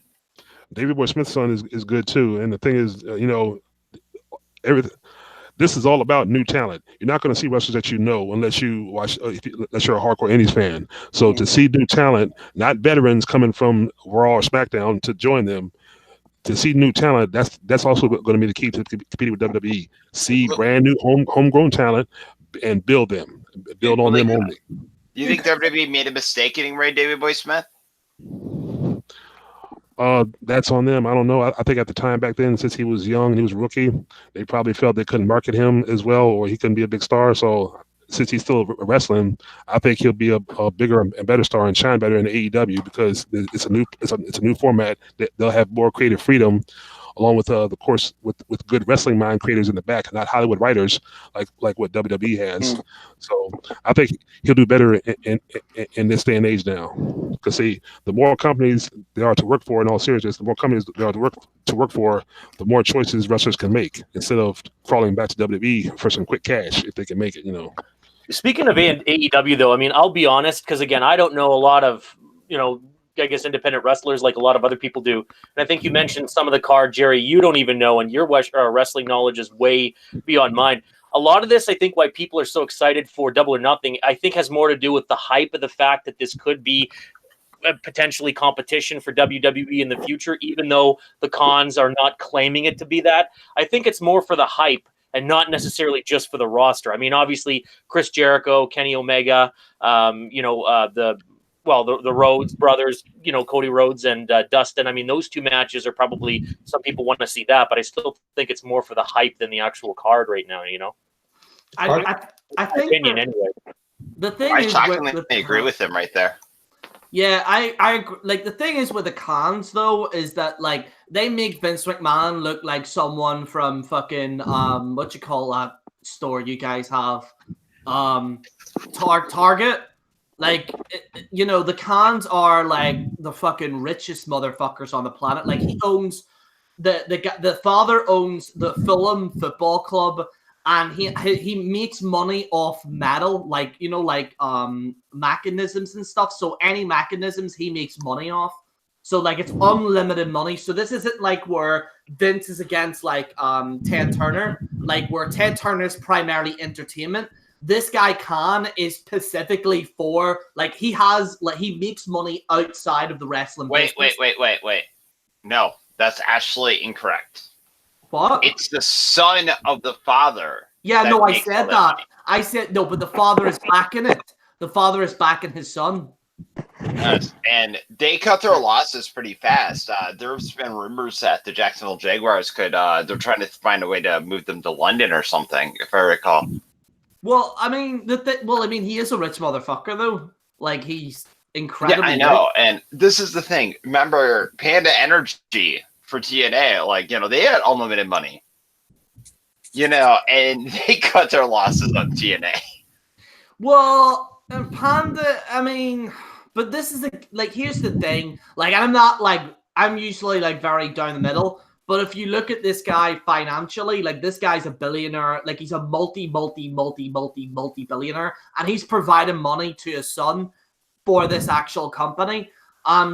David Boy Smith's son is good too, and the thing is, everything. This is all about new talent. You're not going to see wrestlers that you know unless you watch, unless you're a hardcore Indies fan. So to see new talent, not veterans coming from Raw or SmackDown to join them, to see new talent, that's also going to be the key to competing with WWE. See brand new homegrown talent and build them, build on them only. Do you think WWE made a mistake getting Ray Davy Boy Smith? That's on them. I don't know. I think at the time back then, since he was young, he was a rookie, they probably felt they couldn't market him as well, or he couldn't be a big star. So since he's still wrestling, I think he'll be a bigger and better star and shine better in AEW because it's a new format that they'll have more creative freedom, along with the course with good wrestling mind creators in the back, not Hollywood writers like what WWE has. So I think he'll do better in this day and age now. Because see, the more companies there are to work for, in all seriousness, the more companies there are to work for, the more choices wrestlers can make instead of crawling back to WWE for some quick cash if they can make it. Speaking of AEW, though, I mean, I'll be honest, because again, I don't know a lot of I guess independent wrestlers like a lot of other people do. And I think you mentioned some of the card, Jerry, you don't even know, and your wrestling knowledge is way beyond mine. A lot of this, I think, why people are so excited for Double or Nothing, I think has more to do with the hype of the fact that this could be potentially competition for WWE in the future, even though the cons are not claiming it to be that. I think it's more for the hype and not necessarily just for the roster. I mean, obviously, Chris Jericho, Kenny Omega, the Rhodes brothers, Cody Rhodes and Dustin. I mean, those two matches are probably, some people want to see that, but I still think it's more for the hype than the actual card right now, I think opinion anyway. The thing I is, shockingly agree with him right there. Yeah, I agree. Like, the thing is with the cons though is that like they make Vince McMahon look like someone from fucking what you call that store you guys have, Target. Like, the cons are like the fucking richest motherfuckers on the planet. Like, he owns the father owns the Fulham Football Club, and he makes money off metal, like mechanisms and stuff. So any mechanisms he makes money off. So like it's unlimited money. So this isn't like where Vince is against like Ted Turner, like where Ted Turner is primarily entertainment. This guy Khan is specifically for like he makes money outside of the wrestling business. Wait. No, that's actually incorrect. What? It's the son of the father. Yeah, no, I said that. I said no, but the father is backing it. The father is backing his son. Yes, and they cut their losses pretty fast. There's been rumors that the Jacksonville Jaguars they're trying to find a way to move them to London or something, if I recall. Well, I mean, he is a rich motherfucker, though. Like, he's incredible. Yeah, I know. And this is the thing. Remember, Panda Energy for TNA, like, they had unlimited money. And they cut their losses on TNA. Well, and Panda, I mean, but this is, here's the thing. Like, I'm usually, very down the middle. But if you look at this guy financially, like this guy's a billionaire, like he's a multi-billionaire, and he's providing money to his son for this actual company.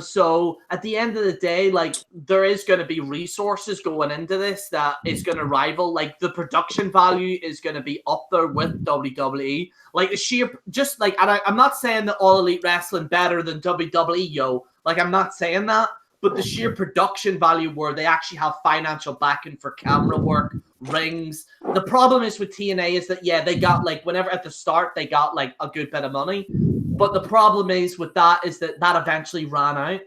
So at the end of the day, like there is going to be resources going into this that is going to rival, like the production value is going to be up there with WWE. Like the sheer, just like, and I'm not saying that All Elite Wrestling better than WWE, yo. Like I'm not saying that. But the sheer production value where they actually have financial backing for camera work, rings. The problem is with TNA is that, yeah, they got whenever at the start, they got a good bit of money. But the problem is with that is that eventually ran out.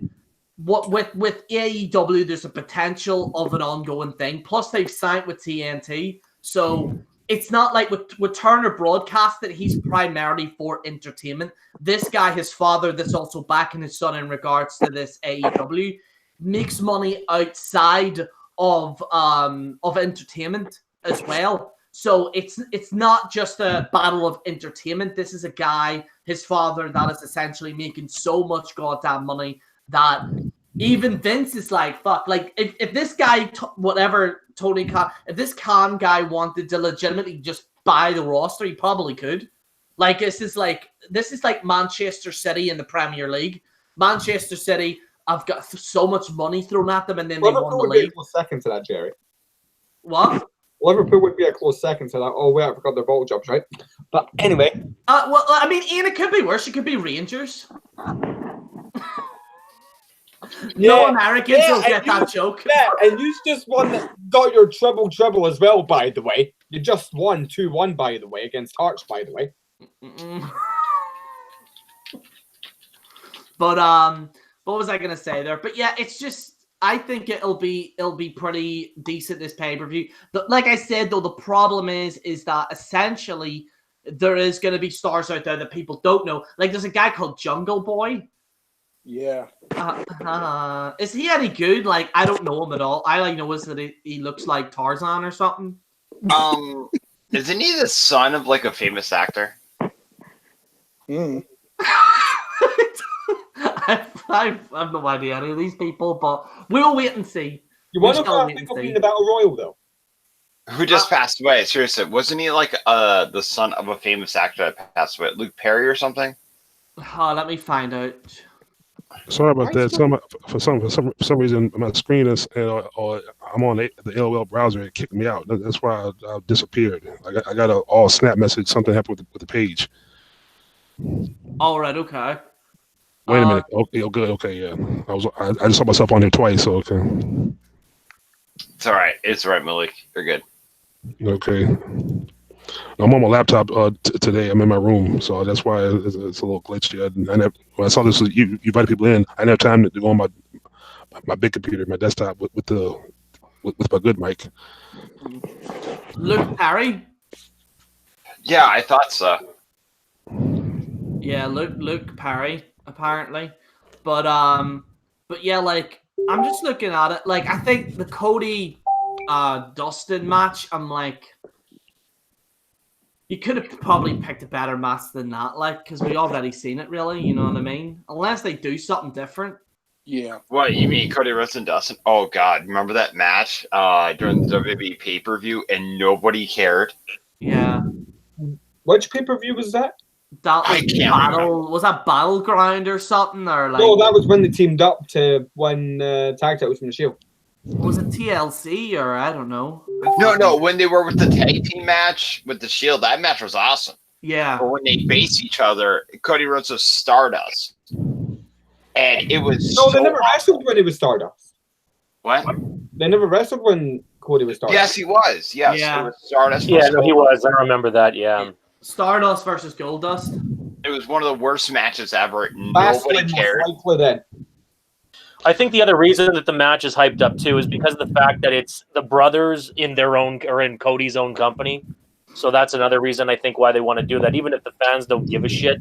What with AEW, there's a potential of an ongoing thing. Plus they've signed with TNT. So it's not like with Turner Broadcast that he's primarily for entertainment. This guy, his father, that's also backing his son in regards to this AEW, makes money outside of entertainment as well. So it's not just a battle of entertainment. This is a guy, his father, that is essentially making so much goddamn money that even Vince is like, fuck. Like if this guy, Tony Khan, if this Khan guy wanted to legitimately just buy the roster, he probably could. Like this is like Manchester City in the Premier League. Manchester City have got so much money thrown at them, and then they won the league. Liverpool would be a close second to that, Jerry. What? Liverpool would be a close second to that. Oh wait, I forgot their ball jobs, right? But anyway. Well, I mean, Ian, it could be worse. It could be Rangers. No Americans will get that joke. Yeah, and you just won, got your treble as well, by the way. You just won 2-1, by the way, against Hearts, by the way. But what was I gonna say there? But yeah, it's just I think it'll be pretty decent this pay-per-view. Like I said though, the problem is that essentially there is gonna be stars out there that people don't know. Like there's a guy called Jungle Boy. Yeah. Is he any good? Like I don't know him at all. I like know is that he looks like Tarzan or something. Isn't he the son of like a famous actor? I have no idea any of these people, but we'll wait and see. You want to think of being the Battle Royal though? Who just passed away? Seriously, wasn't he like the son of a famous actor that passed away? Luke Perry or something? Oh, let me find out. Sorry about that. For some reason, my screen is or I'm on the AOL browser. It kicked me out. That's why I disappeared. I got an all snap message. Something happened with the page. All right. Okay. Wait a minute. Okay. Oh, good. Okay. Yeah. I just saw myself on here twice. So okay. It's all right. It's all right, Malik. You're good. Okay. I'm on my laptop today. I'm in my room, so that's why it's a little glitchy. When I saw this, you invited people in. I didn't have time to go on my big computer, my desktop with my good mic. Luke Perry. Yeah, I thought so. Yeah, Luke Perry apparently, but yeah, like I'm just looking at it. Like I think the Cody Dustin match. I'm like. You could have probably picked a better match than that, like, because we already seen it, really. You know what I mean? Unless they do something different. Yeah. What, you mean Cody Rhodes and Dustin? Oh, God. Remember that match during the WWE pay-per-view and nobody cared? Yeah. Which pay-per-view was that? That was was that Battleground or something? Or like? No, that was when they teamed up to win tag titles from the Shield. Was it TLC or I don't know? No. When they were with the tag team match with the Shield, that match was awesome. Yeah. But when they face each other, Cody Rhodes was Stardust, and it was they never wrestled when he was Stardust. What? They never wrestled when Cody was Stardust. Yes, he was. Yes, yeah. It was Stardust. Yeah, no, he was. I remember that. Yeah. Stardust versus Goldust. It was one of the worst matches ever. Nobody cared. I think the other reason that the match is hyped up too is because of the fact that it's the brothers in their own or in Cody's own company. So that's another reason I think why they want to do that, even if the fans don't give a shit.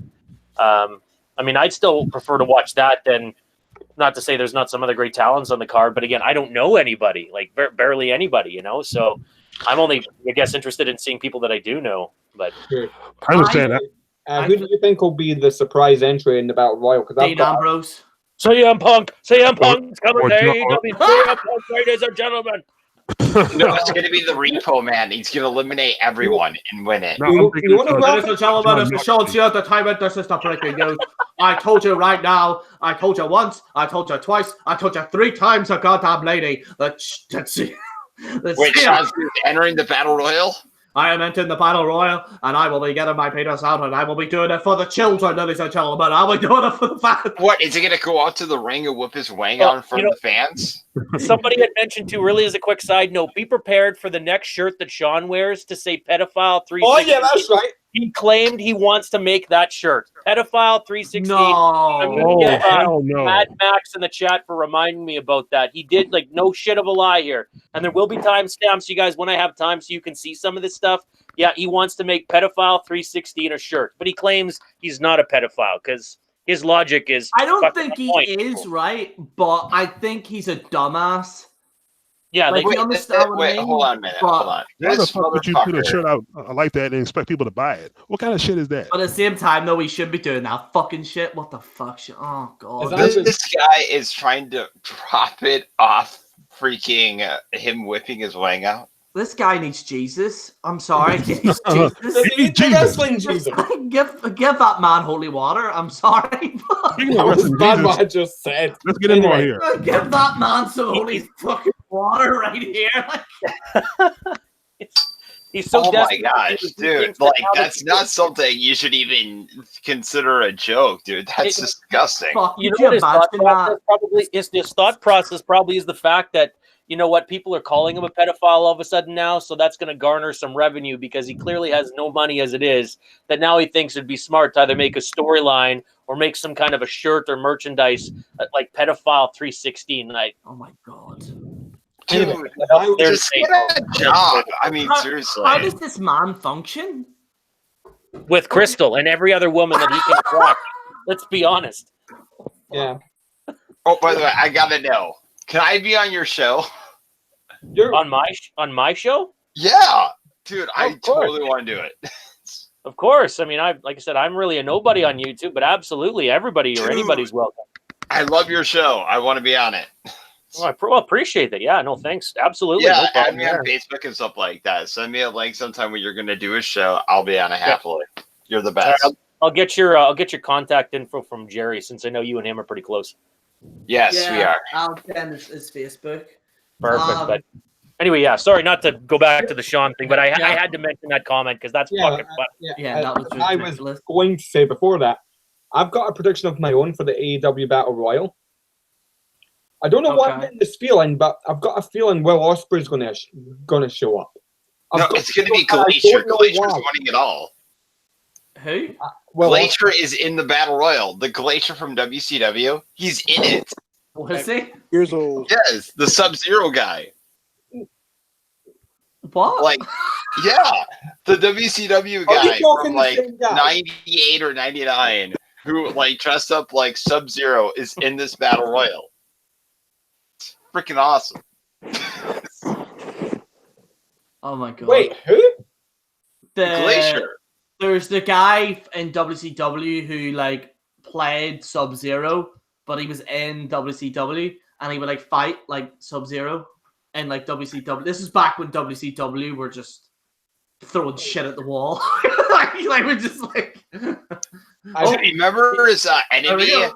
I mean, I'd still prefer to watch that than not to say there's not some other great talents on the card, but again, I don't know anybody, like barely anybody, you know. So I'm only, I guess, interested in seeing people that I do know. But I understand that. Who do you think will be the surprise entry in the Battle Royal? Because Dean Ambrose. CM Punk is coming to AEW. CM Punk, ladies and gentlemen. No, it's going to be the Repo Man. He's going to eliminate everyone and win it. Ladies and gentlemen, it's the Seanzviewent, the time it. This is the breaking news. I told you right now. I told you once. I told you twice. I told you 3 times, a goddamn lady. Wait, Sean's entering the Battle Royal? I am entering the Battle Royal, and I will be getting my penis out, and I will be doing it for the children, ladies and gentlemen. I will be doing it for the fans. What, is he going to go out to the ring and whip his wang out in front of the fans? Somebody had mentioned, too, really as a quick side note, be prepared for the next shirt that Sean wears to say Pedophile 360. Oh, yeah, that's right. He claimed he wants to make that shirt. Pedophile 360. No. I'm going to get hell no. Mad Max in the chat for reminding me about that. He did, like, no shit of a lie here. And there will be timestamps, you guys, when I have time so you can see some of this stuff. Yeah, he wants to make Pedophile 360 in a shirt. But he claims he's not a pedophile because his logic is... I don't think he is, right? But I think he's a dumbass. Yeah, like, wait, hold on a minute. Hold on. Why the fuck would you put a shirt out like that and expect people to buy it? What kind of shit is that? But at the same time, though, we should be doing that fucking shit. What the fuck? Oh, God. This guy is trying to prop it off freaking him whipping his wang out. This guy needs Jesus. I'm sorry. He needs Jesus. Give that man holy water. I'm sorry. I just said. Let's get him on here. Give that man some holy fucking water right here. He's so Oh my desperate. gosh, He dude! thinks that Like now that's not something you should even consider a joke, dude. That's disgusting. Fuck, You could know what his thought imagine that? process probably is? His thought process probably is the fact that, you know what, people are calling him a pedophile all of a sudden now, so that's going to garner some revenue because he clearly has no money as it is. That now he thinks it'd be smart to either make a storyline or make some kind of a shirt or merchandise like pedophile 316. Like, Oh my god. Dude, just get a job. I mean, seriously. How does this man function? With Crystal and every other woman that he can attract. Let's be honest. Yeah. Oh, by the way, I gotta know. Can I be on your show? You're On my show? Yeah, dude, I Of course. totally want to do it. Of course. I mean, like I said, I'm really a nobody on YouTube, but absolutely everybody or anybody's welcome. I love your show. I want to be on it. Well, I appreciate that. Yeah, no, thanks. Absolutely. Yeah, no add problem me on there. Facebook and stuff like that. Send me a link sometime when you're going to do a show. I'll be on it happily. You're the best. All right, I'll get your contact info from Jerry since I know you and him are pretty close. Yes, we are. I'll send his Facebook. Perfect. But anyway, yeah, sorry not to go back to the Sean thing, but I had to mention that comment because that's fucking fun. Yeah, that was I ridiculous. was going to say before that, I've got a prediction of my own for the AEW Battle Royal. I don't know why I'm getting this feeling, but I've got a feeling Will Ospreay's gonna show up. No, it's going to be Glacier. Glacier's winning it all. Who? Glacier is in the Battle Royal. The Glacier from WCW, he's in it. Was he? Years old. Yes, the Sub-Zero guy. What? Like, yeah, the WCW guy from like 98 or 99 who like dressed up like Sub-Zero is in this Battle Royal. It's freaking awesome. Oh my god. Wait, who? Glacier. There's the guy in WCW who like played Sub-Zero, but he was in WCW and he would like fight like Sub-Zero in like WCW. This is back when WCW were just throwing shit at the wall. like we're just like. Remember his enemy?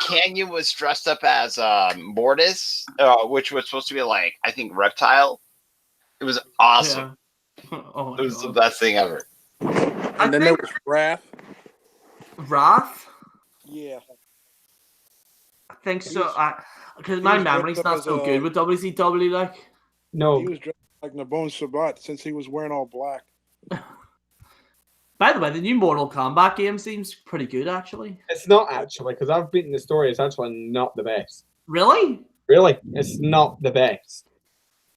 Canyon was dressed up as Mortis, which was supposed to be like I think Reptile. It was awesome. Yeah. Oh my it was god. the best thing ever. And then there was Wrath. Wrath? Yeah. I think so. Because my memory's not so good with WCW. Like, no, he was dressed like Nabone Sabat since he was wearing all black. By the way, the new Mortal Kombat game seems pretty good, actually. it's not actually because I've beaten the story. It's actually not the best. Really? Really, it's not the best.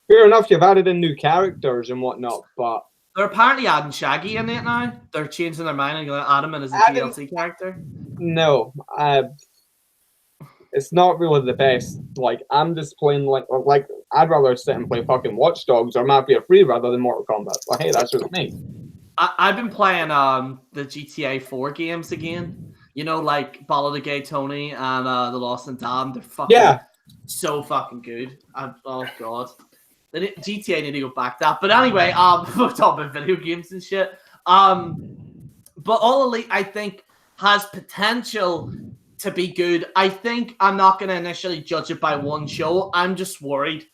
Fair enough, you've added in new characters and whatnot, but They're apparently adding Shaggy in it now. They're changing their mind and going to add him in as a DLC character. no, it's not really the best. Like I'm just playing like I'd rather sit and play fucking Watch Dogs or Mafia 3 rather than Mortal Kombat. But hey, that's just me. I've been playing the GTA 4 games again. You know, like Ballad of Gay Tony and The Lost and Damned. They're fucking so fucking good. Oh god. GTA need to go back that. But anyway, we're talking about video games and shit. But All Elite, I think, has potential to be good. I think I'm not going to initially judge it by one show. I'm just worried.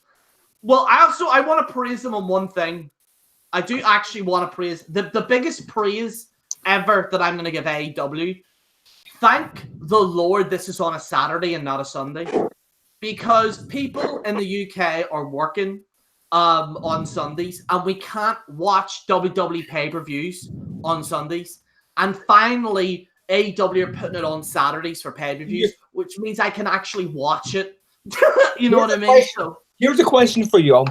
Well, I want to praise them on one thing. I do actually want to praise the biggest praise ever that I'm going to give AEW. Thank the Lord this is on a Saturday and not a Sunday. Because people in the UK are working on Sundays, and we can't watch WWE pay-per-views on Sundays. And finally, AEW are putting it on Saturdays for pay-per-views, which means I can actually watch it. You know what I mean? So, here's a question for you all.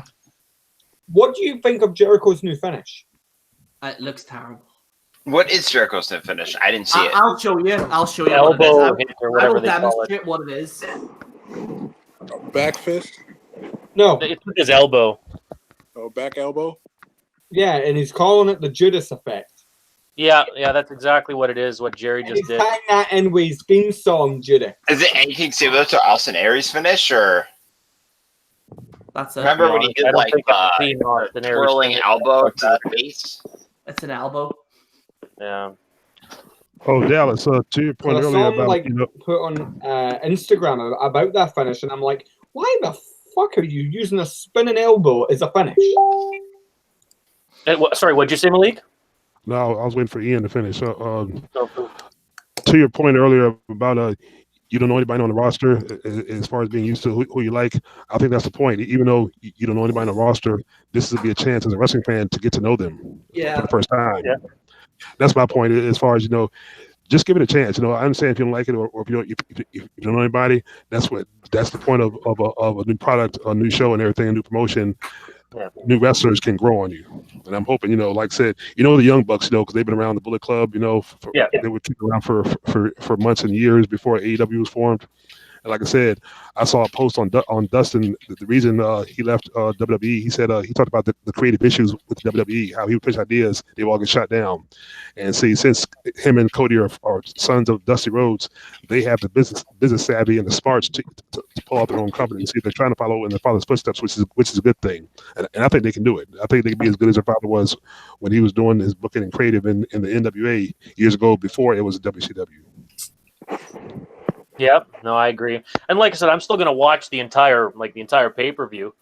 What do you think of Jericho's new finish? it looks terrible. What is Jericho's new finish? I didn't see it. I'll show you. Elbow hit or I whatever will they call it. demonstrate what it is. Back fist? No. It's with his elbow. Oh, back elbow? Yeah, and he's calling it the Judas effect. Yeah, that's exactly what it is, what Jerry And just he's did. tying that in with his theme song, Judas. Is it anything similar to Austin Aries' finish, or That's it. remember when he did I don't like think I've seen Austin Aries' twirling finish. elbow to the face? It's an elbow. Yeah. Oh, Dallas, to your point I saw earlier him about put on Instagram about that finish, and I'm like, why the fuck are you using a spinning elbow as a finish? Sorry, what'd you say, Malik? No, I was waiting for Ian to finish. To your point earlier about you don't know anybody on the roster as far as being used to who you like. I think that's the point. Even though you don't know anybody on the roster, this would be a chance as a wrestling fan to get to know them for the first time. Yeah. That's my point. As far as just give it a chance. I understand if you don't like it or if you don't know anybody. That's the point of a new product, a new show, and everything, a new promotion. Yeah. New wrestlers can grow on you, and I'm hoping, like I said, the Young Bucks, because they've been around the Bullet Club, they were kicking around for months and years before AEW was formed. And like I said, I saw a post on Dustin. The reason he left WWE, he said he talked about the creative issues with WWE, how he would push ideas, they all get shut down. And see, since him and Cody are sons of Dusty Rhodes, they have the business savvy and the smarts to pull out their own company. See, they're trying to follow in their father's footsteps, which is a good thing. And I think they can do it. I think they can be as good as their father was when he was doing his booking and creative in the NWA years ago before it was WCW. Yeah, no, I agree. And like I said, I'm still going to watch the entire pay-per-view,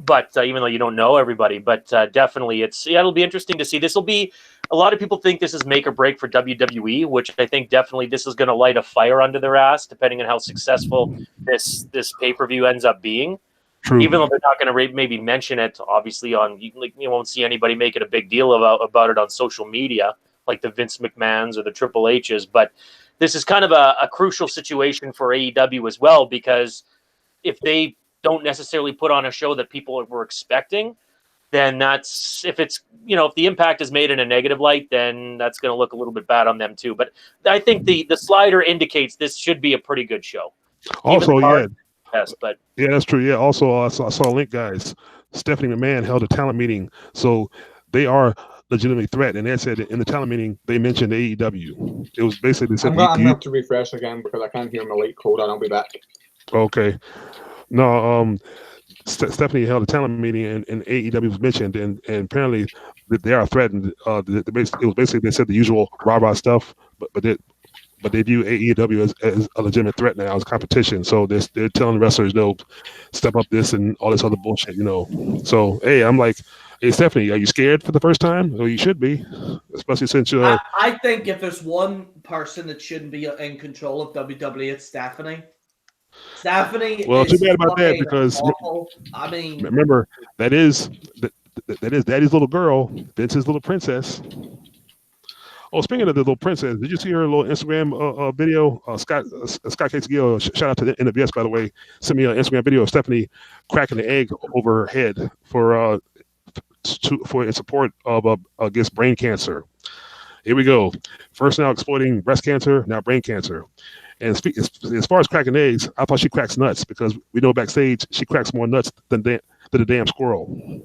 but even though you don't know everybody, but definitely it'll be interesting to see. This will be, a lot of people think this is make or break for WWE, which I think definitely this is going to light a fire under their ass, depending on how successful this pay-per-view ends up being. True. Even though they're not going to maybe mention it, obviously, you won't see anybody making a big deal about it on social media, like the Vince McMahons or the Triple H's, but this is kind of a crucial situation for AEW as well, because if they don't necessarily put on a show that people were expecting, then if the impact is made in a negative light, then that's going to look a little bit bad on them too. But I think the slider indicates this should be a pretty good show. Also, yeah. Yes, but yeah, that's true. Yeah. Also, I saw a link, guys. Stephanie McMahon held a talent meeting, so they are legitimately threat, and they said in the talent meeting they mentioned AEW. It was basically said, I'm going to have to refresh again because I can't hear Malik. Hold on, I'll be back. Okay. No, Stephanie held a talent meeting and AEW was mentioned, and apparently they are threatened. It was basically, they said the usual rah-rah stuff, but they view AEW as a legitimate threat now, as competition. So they're telling wrestlers, step up this and all this other bullshit, So, hey, I'm like, hey, Stephanie, are you scared for the first time? Well, you should be, especially since you're... I think if there's one person that shouldn't be in control of WWE, it's Stephanie. Well, too bad about that, because remember, that is Daddy's little girl, Vince's little princess. Oh, speaking of the little princess, did you see her little Instagram video? Scott Cakes Gill, shout out to the NWS, by the way, sent me an Instagram video of Stephanie cracking the egg over her head for in support of against brain cancer. Here we go. First now exploiting breast cancer, now brain cancer. And as far as cracking eggs, I thought she cracks nuts, because we know backstage she cracks more nuts than a damn squirrel.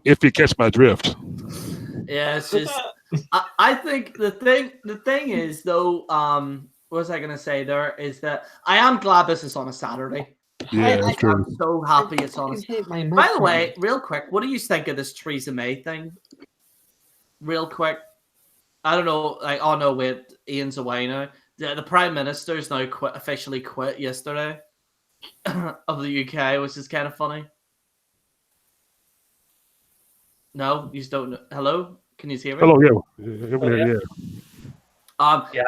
If you catch my drift. Yeah, it's just I think the thing is though, what was I gonna say there is that I am glad this is on a Saturday. Yeah, that's true. I'm so happy it's on. By the way, real quick, what do you think of this Theresa May thing? Real quick, I don't know. Wait, Ian's away now. The Prime Minister's now officially quit yesterday of the UK, which is kind of funny. No, you don't know. Hello, can you hear me? Hello, yeah.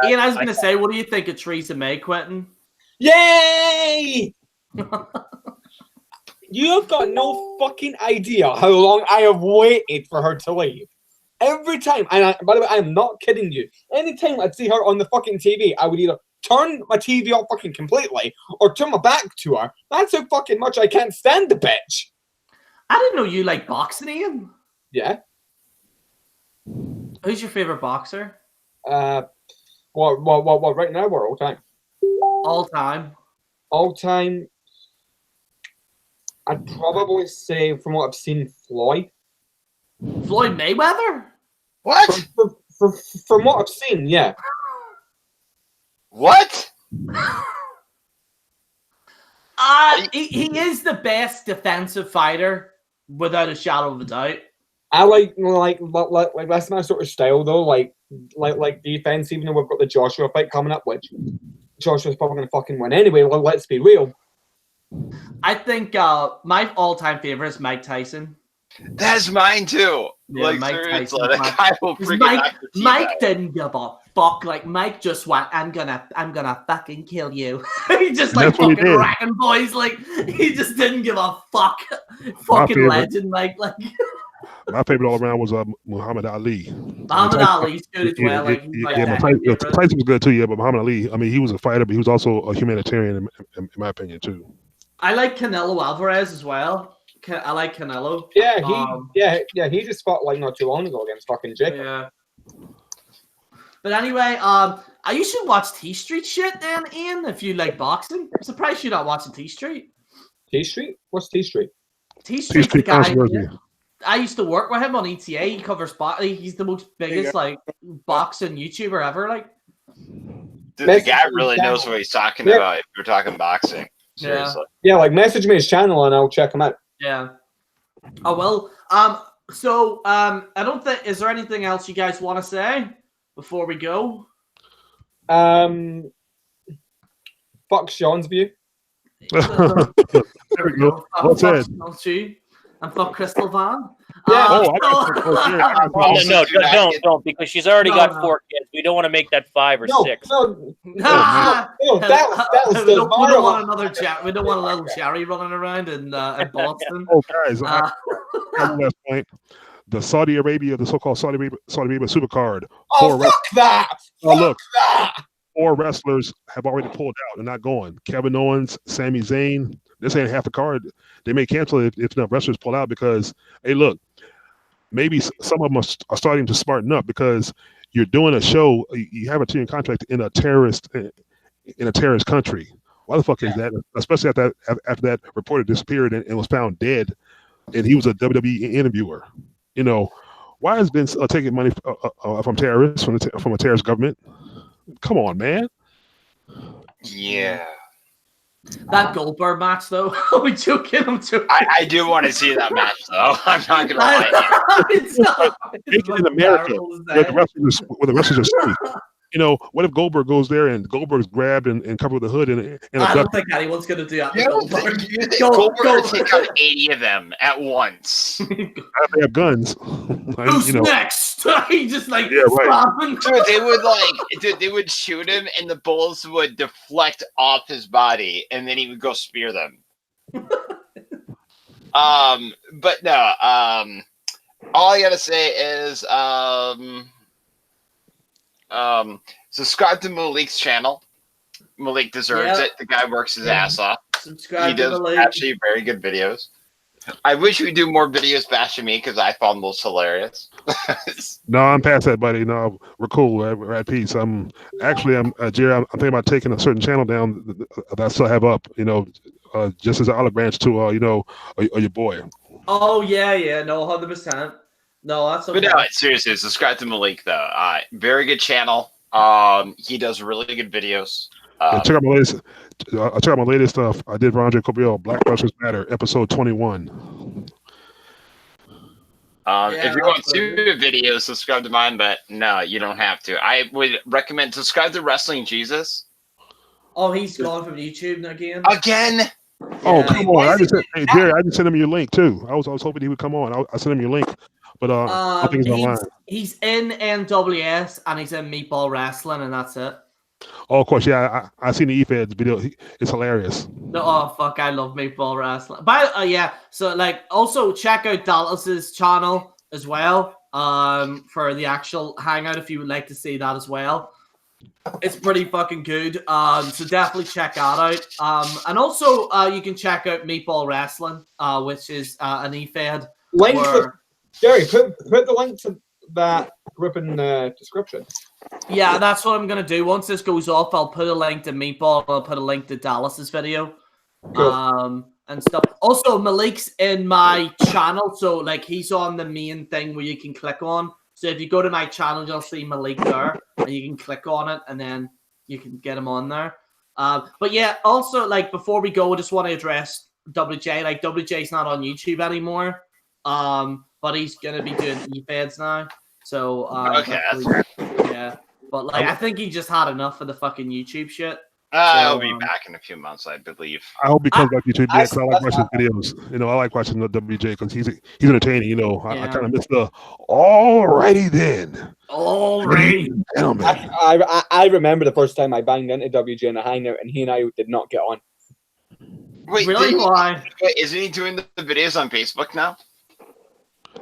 Ian, I was going to say, what do you think of Theresa May quitting? Yay! You've got no fucking idea how long I have waited for her to leave. Every time, and by the way, I am not kidding you. Anytime I'd see her on the fucking TV, I would either turn my TV off fucking completely or turn my back to her. That's how fucking much I can't stand the bitch. I didn't know you like boxing, Ian. Yeah. Who's your favorite boxer? Well, right now or all time? All time. All time. I'd probably say, from what I've seen, Floyd. Floyd Mayweather? What? From what I've seen, yeah. What? He is the best defensive fighter, without a shadow of a doubt. I like that's my sort of style though. Like defense. Even though we've got the Joshua fight coming up, which Joshua's probably going to fucking win anyway. Well, let's be real. I think my all-time favorite is Mike Tyson. That's mine too. Yeah, like Mike seriously, Tyson, that guy will freaking Mike didn't give a fuck. Like Mike just went, I'm gonna fucking kill you. He just like fucking racking boys. Like he just didn't give a fuck. Fucking legend, Mike. Like my favorite all around was Muhammad Ali. Muhammad Ali's good as well. Tyson was good too. Yeah, but Muhammad Ali. I mean, he was a fighter, but he was also a humanitarian, in my opinion too. I like Canelo Alvarez as well. I like Canelo. Yeah, he just fought like not too long ago against fucking Jericho. Yeah. But anyway, you should watch T Street shit then, Ian, if you like boxing. I'm surprised you're not watching T Street. T Street? What's T Street? T Street's the guy. I used to work with him on ETA. He covers boxing. He's the most biggest like boxing YouTuber ever. Like, dude, the guy really knows what he's talking about. If you're talking boxing, seriously. Yeah, like message me his channel and I'll check him out. Yeah. Oh well. So I don't think. Is there anything else you guys want to say before we go? Fuck Sean's view. There we go. What's that? And fuck Crystal Van. Yeah. Don't, because she's already got 4 kids. We don't want to make that 5 or 6. No, that was we don't want another we don't want a little Jerry running around in Boston. Oh, guys, last point. The so-called Saudi Arabia Supercard. Oh, fuck that! Look. 4 wrestlers have already pulled out. They're not going. Kevin Owens, Sami Zayn. This ain't half the card. They may cancel it if enough wrestlers pull out because, hey, look, maybe some of them are starting to smarten up because you're doing a show. You have a 2-year contract in a terrorist country. Why the fuck is that? Especially after that reporter disappeared and was found dead, and he was a WWE interviewer. You know, why has Vince taking money from terrorists from a terrorist government? Come on, man. Yeah. That Goldberg match, though. Are we joking? I'm joking. I do want to see that match, though. I'm not gonna lie. It's in America, where the wrestlers are safe. You know, what if Goldberg goes there and Goldberg's grabbed and covered with the hood and I don't think anyone's going to do that. Goldberg will take out 80 of them at once. They have guns. Who's next? He just like Dude, they would shoot him and the bullets would deflect off his body and then he would go spear them. But no, all I gotta say is subscribe to Malik's channel. Malik deserves it. The guy works his ass off. He does actually very good videos. I wish we'd do more videos bashing me because I found those hilarious. No, I'm past that, buddy. No, we're cool. We're at peace. I'm Jerry. I'm thinking about taking a certain channel down that I still have up. You know, just as an olive branch to your boy. Oh yeah, no, 100%. No, that's okay. But no, seriously, subscribe to Malik though. Very good channel. He does really good videos. Check out my latest. Check out my latest stuff. I did for Andre Cobiel, Black Wrestlers Matter, episode 21. If you want to see the videos, subscribe to mine. But no, you don't have to. I would recommend subscribe to Wrestling Jesus. Oh, he's gone from YouTube again. Again. Oh, come on! Hey Jerry, I just sent him your link too. I was hoping he would come on. I sent him your link. But I think he's online. He's in NWS and he's in Meatball Wrestling, and that's it. Oh, of course, yeah. I seen the eFeds video. It's hilarious. Oh fuck, I love Meatball Wrestling. But yeah, so like also check out Dallas's channel as well. For the actual hangout if you would like to see that as well. It's pretty fucking good. So definitely check that out. And also you can check out Meatball Wrestling, which is an eFed. Jerry, put the link to that group in the description. Yeah, that's what I'm going to do. Once this goes off, I'll put a link to Meatball. I'll put a link to Dallas's video. Cool. And stuff. Also, Malik's in my channel. So, like, he's on the main thing where you can click on. So, if you go to my channel, you'll see Malik there. And you can click on it. And then you can get him on there. But, yeah, also, like, before we go, I just want to address WJ. Like, WJ's not on YouTube anymore. But he's gonna be doing eFeds now. So okay, that's fair. Yeah. But like I think he just had enough of the fucking YouTube shit. I'll be back in a few months, I believe. I hope he comes back to YouTube because I like watching his videos. You know, I like watching the WJ because he's entertaining. You know, I kind of miss the alrighty then. Alrighty. I remember the first time I banged into WJ in a hangout, and he and I did not get on. Wait, really? Why? Isn't he doing the videos on Facebook now?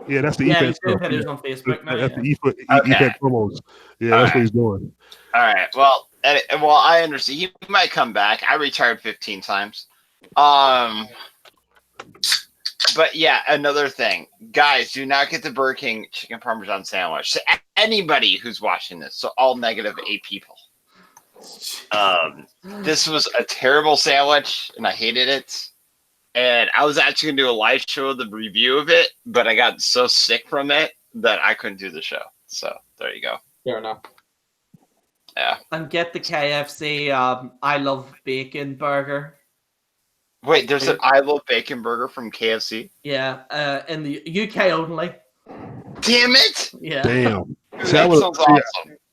Yeah, that's the E-Fed stuff. videos on Facebook now. That's the E-Fed promos. Yeah, that's what he's doing. All right. Well, I understand. He might come back. I retired 15 times. But yeah, another thing. Guys, do not get the Burger King chicken parmesan sandwich. So anybody who's watching this, so all -8 people. This was a terrible sandwich, and I hated it. And I was actually going to do a live show of the review of it, but I got so sick from it that I couldn't do the show. So there you go. Fair enough. Yeah. And get the KFC I Love Bacon burger. Wait, there's an I Love Bacon burger from KFC? Yeah, in the UK only. Damn it! Yeah. Damn. That sounds awesome.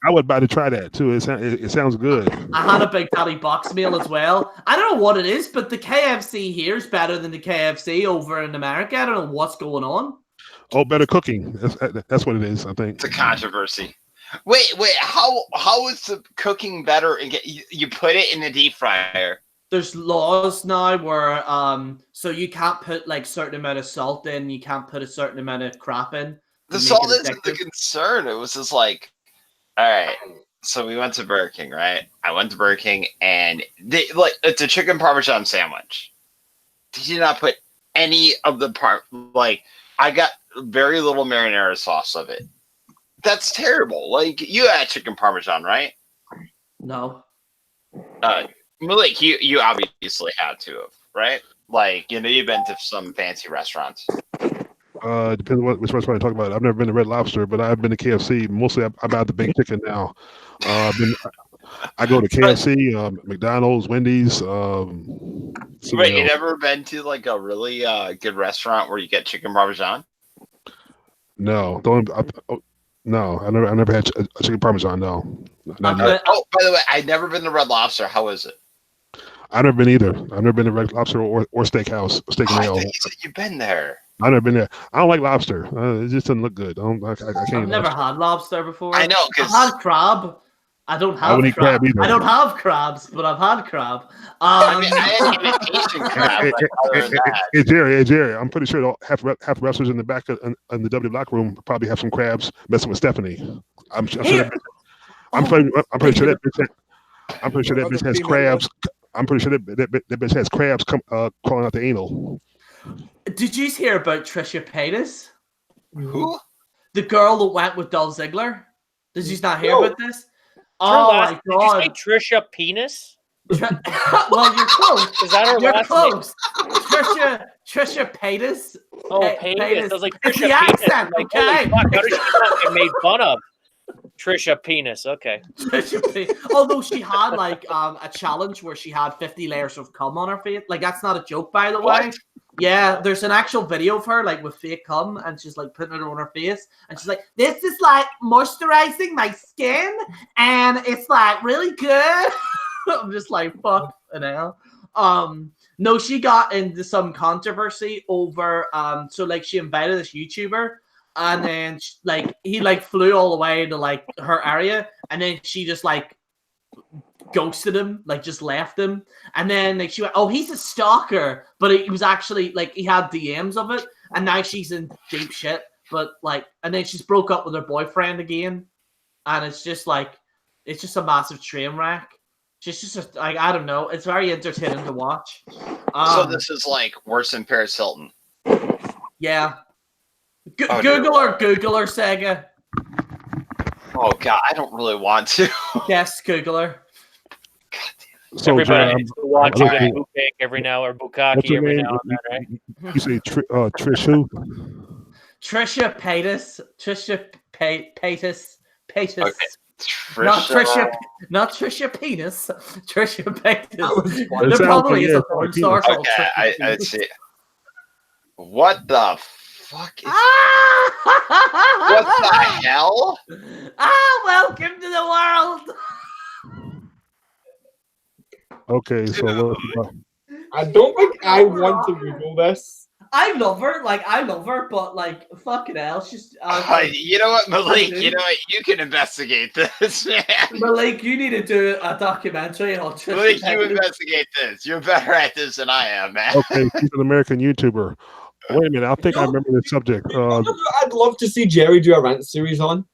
I would buy to try that too. It sounds good. I had a Big Daddy box meal as well. I don't know what it is, but the KFC here is better than the KFC over in America. I don't know what's going on. Oh, better cooking. That's what it is, I think. It's a controversy. Wait. How is the cooking better? And you put it in the deep fryer. There's laws now where so you can't put like certain amount of salt in. You can't put a certain amount of crap in. The salt isn't the concern. It was just like, all right. So we went to Burger King, right? I went to Burger King, and it's a chicken parmesan sandwich. Did you not put any of the I got very little marinara sauce of it. That's terrible. Like, you had chicken parmesan, right? No. Malik, you obviously had to have, right? Like, you've been to some fancy restaurants. Depends on which restaurant you're talking about. I've never been to Red Lobster, but I've been to KFC. Mostly, I'm about the baked chicken now. I go to KFC, McDonald's, Wendy's. Wait, you never been to like a really good restaurant where you get chicken parmesan? No, I never had a chicken parmesan. No. By the way, I've never been to Red Lobster. How is it? I've never been either. I've never been to Red Lobster or Steakhouse. Steak and Ale. I think you said you've been there. I've never been there. I don't like lobster. It just doesn't look good. I can't. I've never had lobster before. I know. I've had crab. I don't have crab. I don't have crabs, but I've had crab. I had imitation crab. Hey Jerry, I'm pretty sure half wrestlers in the back in the W Block room probably have some crabs messing with Stephanie. I'm pretty sure that bitch has crabs. I'm pretty sure that bitch has crabs crawling out the anal. Did you hear about Trisha Paytas? Who? The girl that went with Dolph Ziggler? Did you not hear about this? Oh my god! Did you say Trisha Penis? Well, you're close. Is that her last close. Trisha Paytas. Oh, Paytas. I was like, it's Trisha the accent. Like, okay. Fuck, how did she not get made fun of? Trisha Penis. Okay. Although she had like a challenge where she had 50 layers of cum on her face. Like, that's not a joke, by the way. Yeah, there's an actual video of her like with fake cum, and she's like putting it on her face, and she's like, "This is like moisturizing my skin, and it's like really good." I'm just like, fuck an hell. No, she got into some controversy over so like she invited this YouTuber, and then he flew all the way to like her area, and then she just like ghosted him, like just left him, and then like she went, "Oh, he's a stalker," but he was actually like he had DMs of it, and now she's in deep shit. But like, and then she's broke up with her boyfriend again, and it's just a massive train wreck. Just like, I don't know, it's very entertaining to watch. So this is like worse than Paris Hilton. Yeah. Google her, Sega. Oh god, I don't really want to. Yes, Google her. So, everybody needs to watch Bukake every now or Bukaki every now and then, right? You say Trish who? Trisha Paytas. Trisha Paytas. Okay. Not Trisha Penis. Trisha Paytas. There probably is a porn star called Trisha. I see. What the fuck is what the hell? Welcome to the world. Okay, so I don't think I want to Google this. I love her, but like, fucking hell, she's. You know what, Malik? You know what? You can investigate this, man. Malik, you need to do a documentary on Trish. Malik, you investigate this. You're better at this than I am, man. okay, she's an American YouTuber. Wait a minute, I think I remember this subject. I'd love to see Jerry do a rant series on.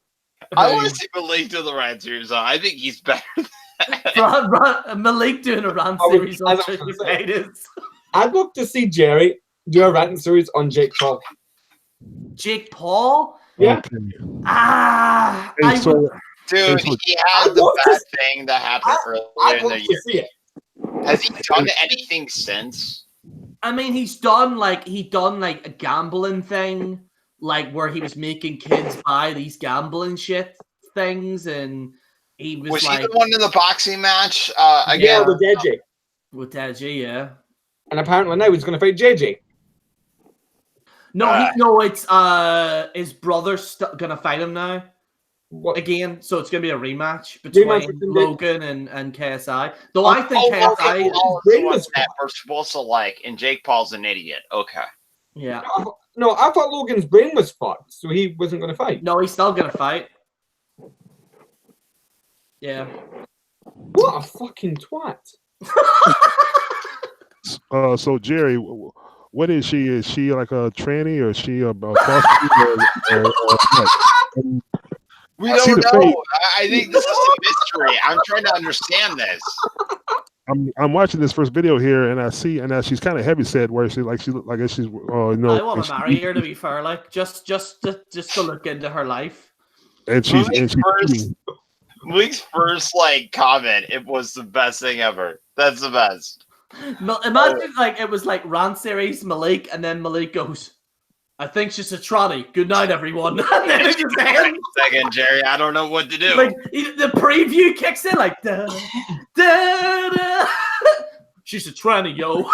I want to see Malik do the rant series on. I think he's better. Malik doing a rant series on Trish Paytas. I'd love to see Jerry do a ranting series on Jake Paul. Jake Paul? Yeah. Okay. Dude, he had the bad thing that happened earlier in the year. See it. Has he done anything since? I mean, he's done like a gambling thing, like where he was making kids buy these gambling shit things, and he was like, he the one in the boxing match again? Yeah, with JJ. With JJ, yeah. And apparently now he's going to fight JJ. No, it's his brother's gonna fight him now. What? Again, so it's gonna be a rematch between Logan and KSI. Though I think KSI we're supposed to like, and Jake Paul's an idiot. Okay. Yeah. No, I thought Logan's brain was fucked, so he wasn't going to fight. No, he's still gonna fight. Yeah. What a fucking twat. So Jerry, what is she? Is she like a tranny, or is she a prostitute? Or we don't know. I think this is a mystery. I'm trying to understand this. I'm watching this first video here, and I see, and she's kind of heavy set, where she's. I guess she's. I want to marry her, to be fair. Like just to look into her life. And she's Malik's first like comment. It was the best thing ever. That's the best. Imagine like it was like rant series Malik, and then Malik goes, "I think she's a tranny. Good night, everyone." And then it just ends. Second, Jerry, I don't know what to do. Like the preview kicks in, like da da da. She's a tranny, yo.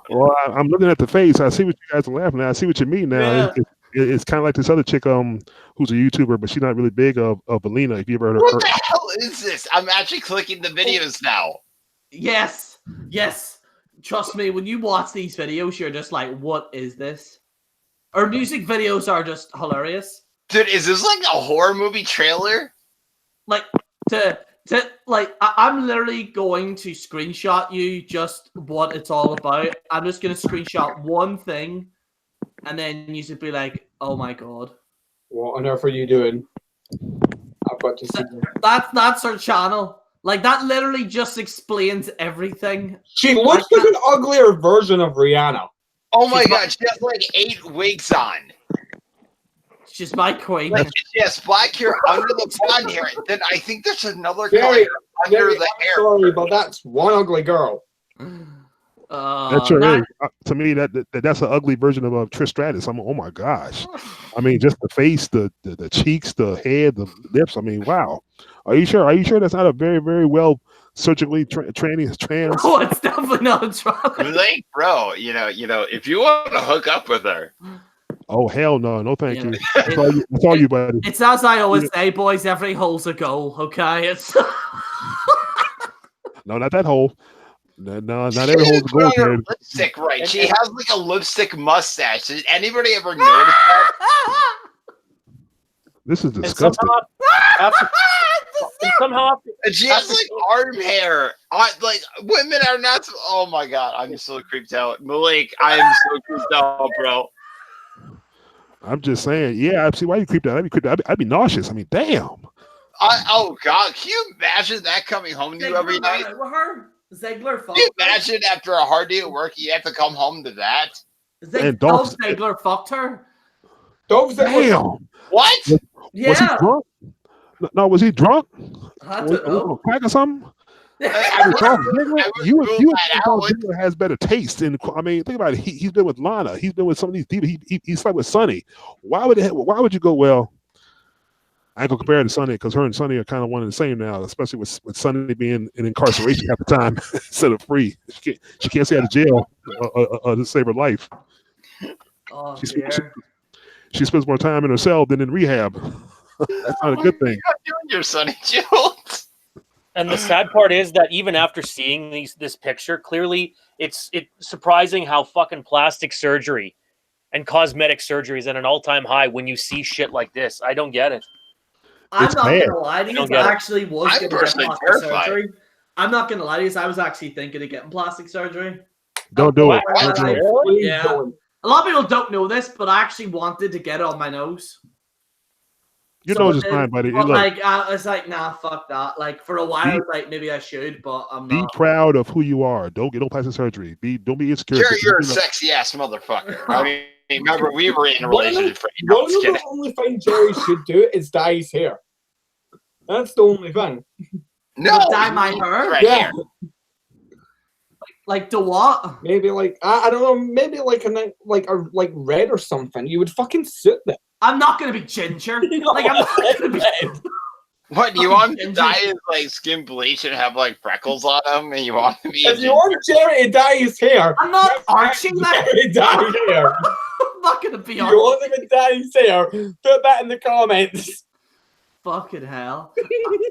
Well, I'm looking at the face. I see what you guys are laughing at. I see what you mean now. Yeah. It's kind of like this other chick, who's a YouTuber, but she's not really big. Of Belina. If you ever heard of her. What the hell is this? I'm actually clicking the videos now. Yes. Trust me, when you watch these videos, you're just like, what is this? Our music videos are just hilarious. Dude, is this like a horror movie trailer? Like, I'm literally going to screenshot you just what it's all about. I'm just going to screenshot one thing, and then you should be like, oh my god. What on earth are you doing? I've got to see That's her channel. Like, that literally just explains everything. She looks like an uglier version of Rihanna. Oh my god, she has like 8 wigs on. She's my queen. Like, she has black hair under the blonde hair. Then I think there's another color under the hair. Sorry, but that's one ugly girl. That sure is. To me, that's an ugly version of Trish Stratus. Oh my gosh. I mean, just the face, the cheeks, the head, the lips. I mean, wow. Are you sure? Are you sure that's not a very, very well surgically trans? Oh, it's definitely not a trauma. Like, bro, you know, if you want to hook up with her. Oh hell no, thank you. That's all you, buddy. It's as I always say, boys. Every hole's a goal. Okay, it's no, not that hole. No, not every hole's a goal. Her lipstick, right? She has like a lipstick mustache. Did anybody ever notice that? This is disgusting. And she has like arm hair. Like, women are not. Oh my god, I'm so creeped out. Malik, I am so creeped out, bro. I'm just saying, yeah, I see why you creeped out. I'd be nauseous. I mean, damn. Oh god, can you imagine that coming home to you every night? Ziggler, can you imagine after a hard day at work, you have to come home to that? Dolph Ziggler fucked her. Dolph Ziggler. Damn. What? Yeah. Was he drunk? No, was he drunk? I don't know. Crack or something? You has better taste. And I mean, think about it. He's been with Lana. He's been with some of these divas. He slept with Sunny. Why would you go? Well, I ain't gonna compare it to Sunny because her and Sunny are kind of one and the same now. Especially with Sunny being in incarceration at the time instead of free. She can't stay out of jail to save her life. Oh, she spends more time in her cell than in rehab. That's not a good thing. You're doing your Sunny Jones. And the sad part is that even after seeing this picture, clearly it's surprising how fucking plastic surgery and cosmetic surgery is at an all-time high when you see shit like this. I don't get it. I'm not going to lie to you. I actually was I'm going to get plastic terrified. surgery. I'm not going to lie to you. I was actually thinking of getting plastic surgery. Don't do it. Yeah. A lot of people don't know this, but I actually wanted to get it on my nose. Your nose is fine, buddy. But like, I was like, nah, fuck that. Like, for a while, I was like, maybe I should, but I'm not. Be proud of who you are. Don't get no plastic surgery. Don't be insecure. You're a sexy ass motherfucker. I mean, remember we were in a relationship for the only thing Jerry should do is dye his hair. That's the only thing. No, dye my hair. Right yeah. here. Like the what? Maybe like I don't know. Maybe like like red or something. You would fucking suit them. I'm not gonna be ginger. Like I'm not gonna be. What, do you want him to dye his like skin bleach and have like freckles on him, and you want him to be? If you want Jerry to dye his hair, I'm not Archie. Jerry dye his hair. I'm not gonna be. If you want him to dye his hair, put that in the comments. Fucking hell!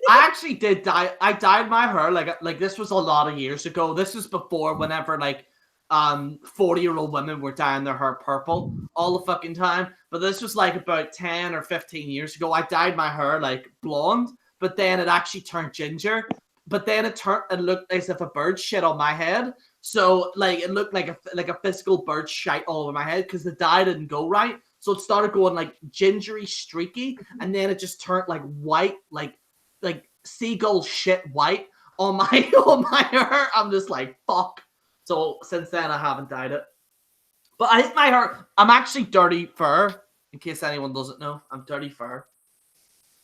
I actually did dye. I dyed my hair like this was a lot of years ago. This was before whenever like 40-year-old women were dyeing their hair purple all the fucking time. But this was like about 10 or 15 years ago. I dyed my hair like blonde, but then it actually turned ginger. But then it looked as if a bird shit on my head. So like it looked like a physical bird shite all over my head because the dye didn't go right. So it started going like gingery, streaky, and then it just turned like white, like seagull shit white on my hair. I'm just like fuck. So since then I haven't dyed it. But I think my hair, I'm actually dirty fur. In case anyone doesn't know, I'm dirty fur.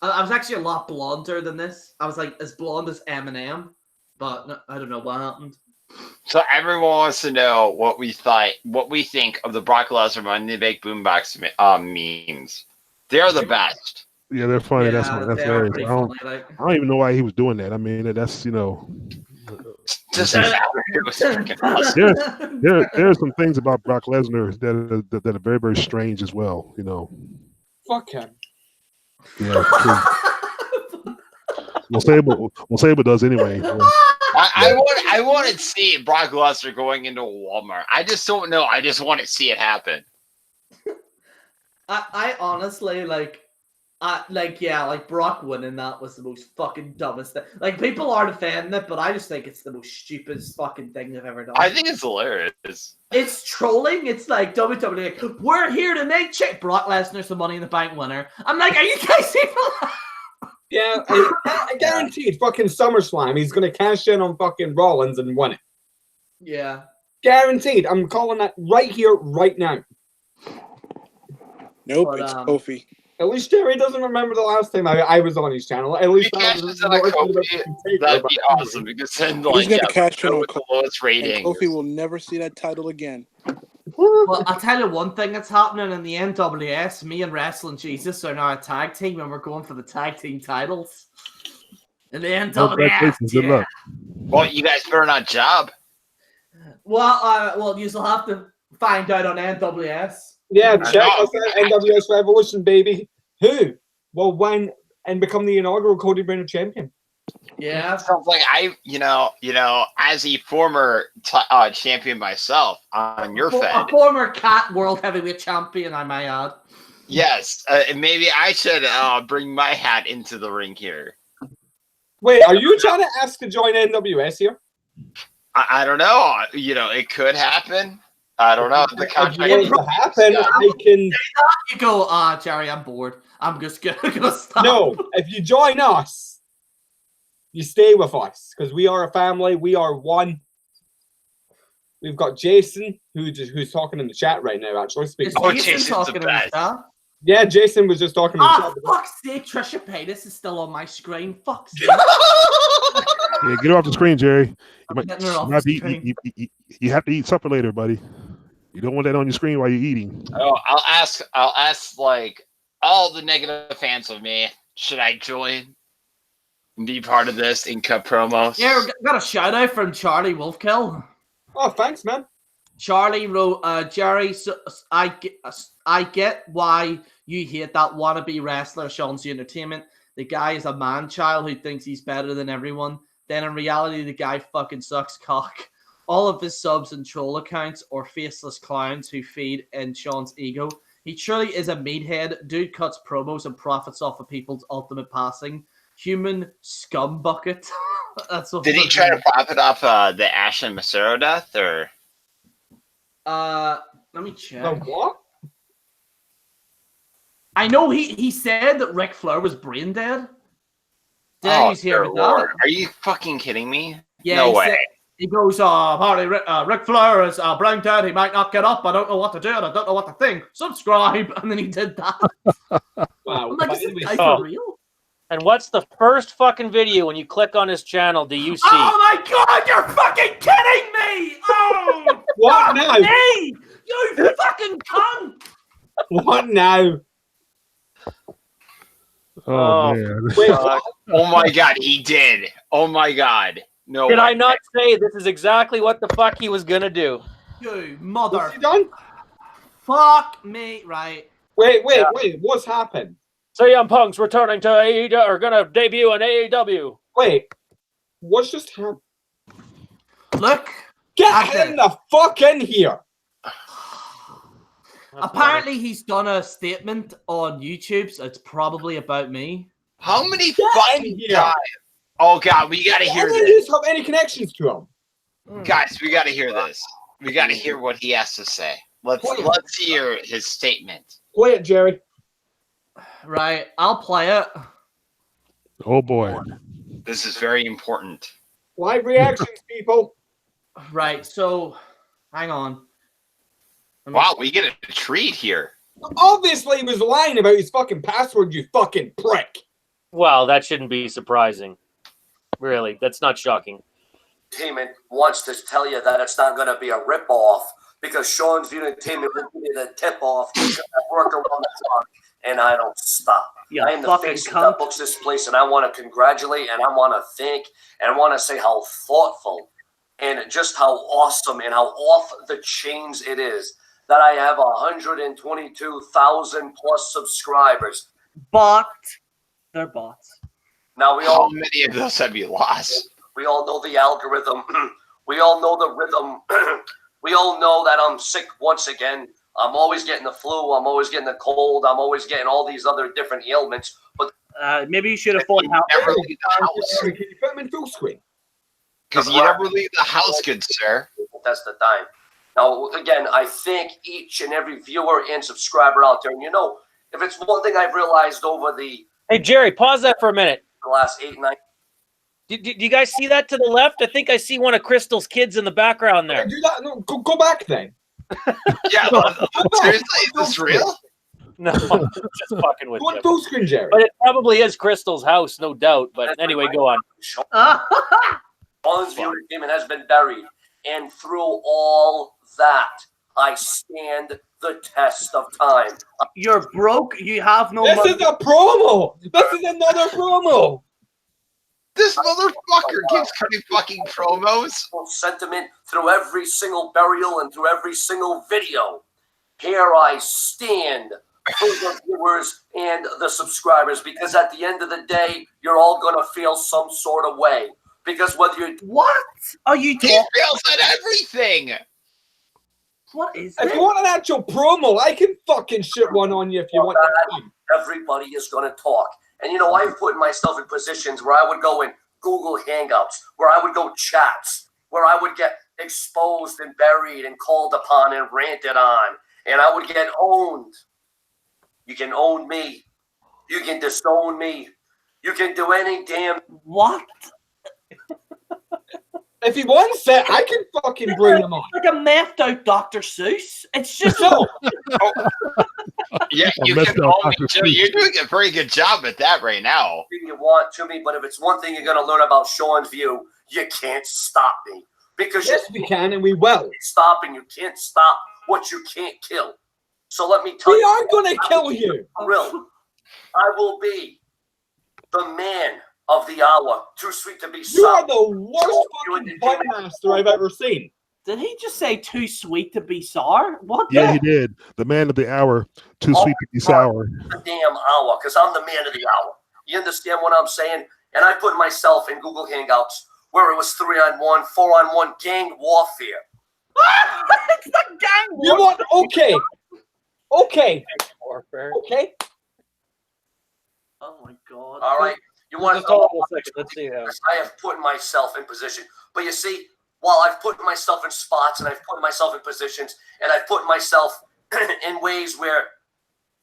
I was actually a lot blonder than this. I was like as blonde as Eminem, but no, I don't know what happened. So everyone wants to know what we think of the Brock Lesnar Money Bank Boombox memes. They are the best. Yeah, they're funny. Yeah, that's hilarious. I don't even know why he was doing that. I mean, that's Just there are some things about Brock Lesnar that are very, very strange as well. Fuck him. Yeah. Well, Sable does anyway. I want to see Brock Lesnar going into a Walmart. I just don't know. I just want to see it happen. I honestly like Brock winning that was the most fucking dumbest thing. Like people are defending it, but I just think it's the most stupidest fucking thing they've ever done. I think it's hilarious. It's trolling. It's like WWE. Like, we're here to make check Brock Lesnar's the Money in the Bank winner. I'm like, are you guys even? Yeah, I guaranteed fucking SummerSlam he's gonna cash in on fucking Rollins and win it. Yeah. Guaranteed. I'm calling that right here, right now. Nope, But, it's Kofi. At least Jerry doesn't remember the last time I was on his channel. At least He cashes in on Kofi. That'd be awesome because then He's gonna cash in on the lowest rating. Kofi will never see that title again. Well, I'll tell you one thing that's happening in the NWS. Me and Wrestling Jesus are now a tag team, and we're going for the tag team titles in the NWS. Good luck. Well, you guys better not job. Well, you'll have to find out on NWS. Yeah, check us out, NWS Revolution, baby. Who will win and become the inaugural Cody Brenner champion? Yeah, sounds like as a former champion myself on your Fed, a former Cat World Heavyweight Champion, I might add. Yes, maybe I should bring my hat into the ring here. Wait, are you trying to ask to join NWS here? I don't know. It could happen. I don't know. The contract happen. I can. You go, Jerry. I'm bored. I'm just gonna stop. No, if you join us, you stay with us because we are a family. We are one. We've got Jason, who's talking in the chat right now. Actually, speaking. Jason's talking in the chat. Yeah, Jason was just talking in the chat. Fuck's sake, Trisha Paytas is still on my screen. Fuck's sake. Yeah, get her off the screen, Jerry. You have to eat supper later, buddy. You don't want that on your screen while you're eating. Oh, I'll ask like all the negative fans of me. Should I join and be part of this and cut promos? Yeah, we got a shout out from Charlie Wolfkill. Oh, thanks, man. Charlie wrote, Jerry, so I get why you hate that wannabe wrestler, Seanzviewent Entertainment. The guy is a man-child who thinks he's better than everyone then in reality the guy fucking sucks cock. All of his subs and troll accounts or faceless clowns who feed in Sean's ego. He truly is a meathead. Dude cuts promos and profits off of people's ultimate passing. Human scum bucket. That's what. Did he try to profit off the Ashley Massaro death, or? Let me check. What? I know he said that Ric Flair was brain dead. Oh, dear Lord. Are you fucking kidding me? Yeah, no way. He goes, apparently Ric Flair is brain dead. He might not get up. I don't know what to do, and I don't know what to think. Subscribe. And then he did that. Wow. I'm like, is this guy for real? And what's the first fucking video when you click on his channel do you see? Oh my god, you're fucking kidding me! Oh, what now? Me! You fucking cunt! What now? Oh man. Wait, oh my god, he did. Oh my god. No. Did I not say this is exactly what the fuck he was gonna do? You mother. What's he done? Fuck me, right? Wait. What's happened? So Young Punk's returning to AEW, or gonna debut in AEW. Wait. What's just happened? Look. Get him the fuck in here. Apparently he's done a statement on YouTube, so it's probably about me. How many fucking times? Oh god, we gotta hear this. Just have any connections to him? Guys, we gotta hear this. We gotta hear what he has to say. Let's hear his statement. Play it, Jerry. Right, I'll play it. Oh boy. This is very important. Live reactions, people. Right, so hang on. Wow, we get a treat here. Obviously, he was lying about his fucking password, you fucking prick. Well, that shouldn't be surprising. Really, that's not shocking. Entertainment wants to tell you that it's not going to be a rip-off because Seanzviewent Entertainment will give you the tip-off. I work around the clock, and I don't stop. Yeah, I am the face that books this place, and I want to congratulate, and I want to thank, and I want to say how thoughtful and just how awesome and how off the chains it is that I have 122,000 plus subscribers. But they're bots. Now how many of those have you lost? We all know the algorithm. We all know the rhythm. We all know that I'm sick once again. I'm always getting the flu. I'm always getting the cold. I'm always getting all these other different ailments. But maybe you should have thought how. Never leave the house. Can you put him in full screen? Because you never leave the house, good sir. That's the time. Now, again, I thank each and every viewer and subscriber out there. And you know, if it's one thing I've realized over the Hey, Jerry, pause that for a minute. last 8, 9. Do you guys see that to the left? I think I see one of Crystal's kids in the background there. Do that. No, go back then. Yeah, seriously, is this real? No, I'm just fucking with Go on you. full screen, Jerry. But it probably is Crystal's house, no doubt. But anyway, go on. Seanzviewent Entertainment has been buried. And through all that, I stand the test of time. You're broke. You have no This money. is a promo. This is another promo. This motherfucker keeps cutting fucking promos. Sentiment through every single burial and through every single video. Here I stand for the viewers and the subscribers, because at the end of the day, you're all going to feel some sort of way. Because whether you're... What are you He talking? fails at everything. What is If this? you want an actual promo, I can fucking shit one on you if you want that. Everybody is going to talk. And, you know, I've put myself in positions where I would go in Google Hangouts, where I would go chats, where I would get exposed and buried and called upon and ranted on. And I would get owned. You can own me. You can disown me. You can do any damn... What? If he wants it, I can fucking bring him on. Like a methed out Dr. Seuss. It's just So, Yeah, you messed can up only Dr. do. You're doing a very good job at that right now. you want to me, but if it's one thing you're going to learn about Sean's View, you can't stop me. Because yes, we can and we will. can't stop, and you can't stop what you can't kill. So let me tell We you. are going to kill you. I will be the man of the hour. Too sweet to be You are sour. the worst fucking podcaster I've ever seen. Did he just say too sweet to be sour? What? Yeah, he did. The man of the hour, too sweet to be sour. The damn hour, because I'm the man of the hour. You understand what I'm saying? And I put myself in Google Hangouts where it was 3-on-1, 4-on-1 gang warfare. It's not gang warfare. You want okay. Oh my god. All right. You want Just hold on a second. Let's see how. I have put myself in position. But you see, while I've put myself in spots and I've put myself in positions and I've put myself in ways where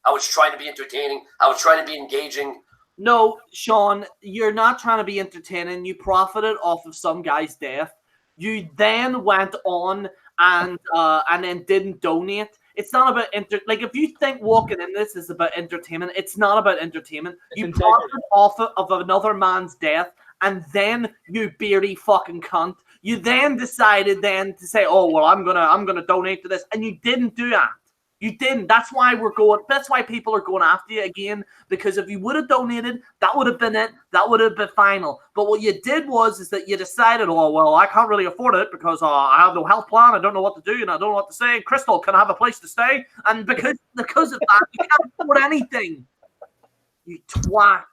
I was trying to be entertaining, I was trying to be engaging. No, Sean, you're not trying to be entertaining. You profited off of some guy's death. You then went on and then didn't donate. It's not about like if you think walking in this is about entertainment, it's not about entertainment. You profited off of another man's death, and then you beardy fucking cunt. You then decided then to say, "Oh well, I'm gonna donate to this," and you didn't do that. You didn't. That's why that's why people are going after you again, because if you would have donated, that would have been it. That would have been final. But what you did is that you decided, oh, well, I can't really afford it because I have no health plan. I don't know what to do and I don't know what to say. Crystal, can I have a place to stay? And because of that, you can't afford anything. You twat.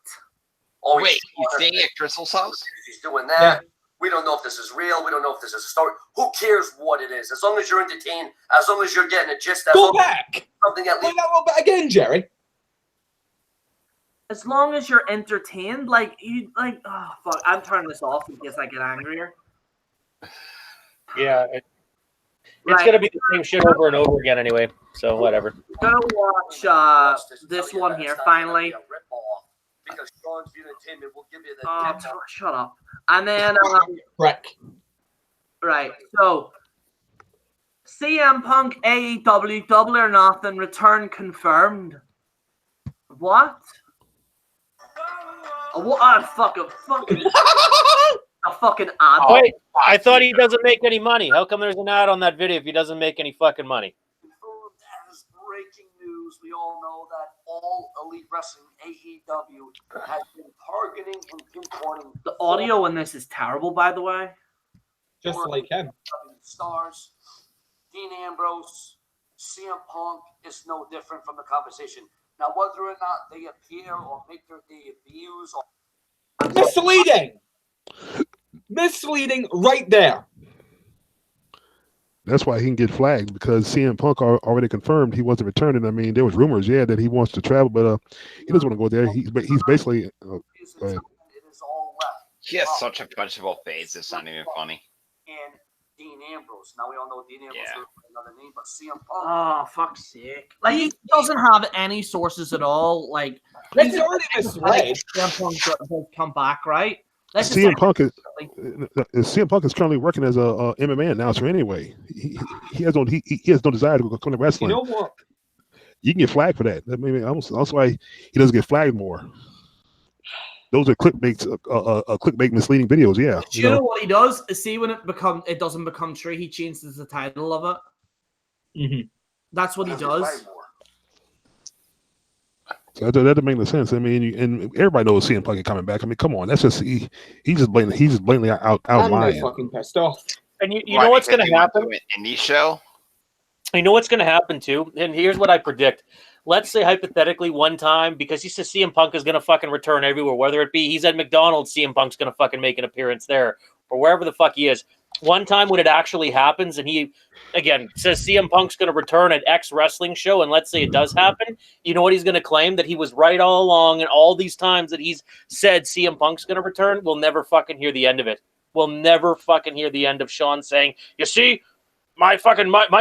Oh, wait, he's staying at Crystal's house? He's doing that. Yeah. We don't know if this is real. We don't know if this is a story. Who cares what it is? As long as you're entertained, as long as you're getting a gist. Go back. Something at least. Play that little bit again, Jerry. As long as you're entertained, oh fuck, I'm turning this off in case I get angrier. Yeah, it's gonna be the same shit over and over again anyway. So whatever. Go watch this one here finally. Because Seanzviewent Entertainment will give you the shut up. And then right. So CM Punk AEW Double or Nothing return confirmed. What? A fucking ad. Wait, I thought he doesn't make any money. How come there's an ad on that video if he doesn't make any fucking money? As breaking news, we all know that All Elite Wrestling AEW has been targeting and pinpointing. The audio in this is terrible, by the way. Just like him. Stars, Dean Ambrose, CM Punk is no different from the conversation. Now, whether or not they appear or make their debuts, misleading right there. That's why he can get flagged, because CM Punk already confirmed he wasn't returning. I mean, there was rumors, that he wants to travel, but he doesn't want to go there. He's basically. it is all left. He has such a punchable face. It's not even funny. And Dean Ambrose. Now we all know Dean Ambrose is another name, but CM Punk. Oh, fuck's sake! Like he doesn't have any sources at all. Like he's already misled. CM Punk has come back, right? CM Punk is currently working as a MMA announcer anyway. He has no desire to come to wrestling. You know what? You can get flagged for that. I mean, that's why he doesn't get flagged more. Those are clickbait misleading videos. Yeah. Do you know what he does? See, when it doesn't become true, he changes the title of it. Mm-hmm. That's what he does. That doesn't make no sense. I mean, and everybody knows CM Punk is coming back. I mean, come on, that's just he's just blatantly out lying. I'm fucking pissed off. And you know what's going to happen? Indie show. You know what's going to happen too? And here's what I predict. Let's say hypothetically one time, because he says CM Punk is going to fucking return everywhere, whether it be he's at McDonald's, CM Punk's going to fucking make an appearance there, or wherever the fuck he is. One time when it actually happens, and he, again, says CM Punk's going to return at X wrestling show, and let's say it does happen, you know what he's going to claim? That he was right all along, and all these times that he's said CM Punk's going to return, we'll never fucking hear the end of it. We'll never fucking hear the end of Sean saying, you see, my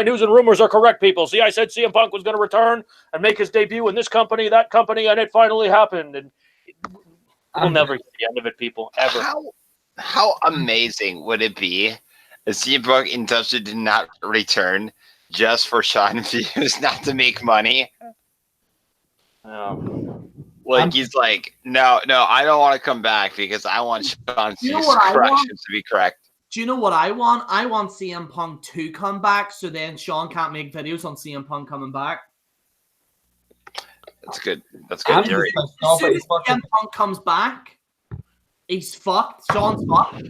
news and rumors are correct, people. See, I said CM Punk was going to return and make his debut in this company, that company, and it finally happened. And we'll never hear the end of it, people, ever. How amazing would it be if CM Punk Industrial did not return just for Seanzviewent not to make money? He's like, no, I don't want to come back because I want Seanzviewent's corrections to be correct. Do you know what I want? I want CM Punk to come back, so then Sean can't make videos on CM Punk coming back. That's good. That's good. As soon as CM Punk comes back, he's fucked. Sean's fucked.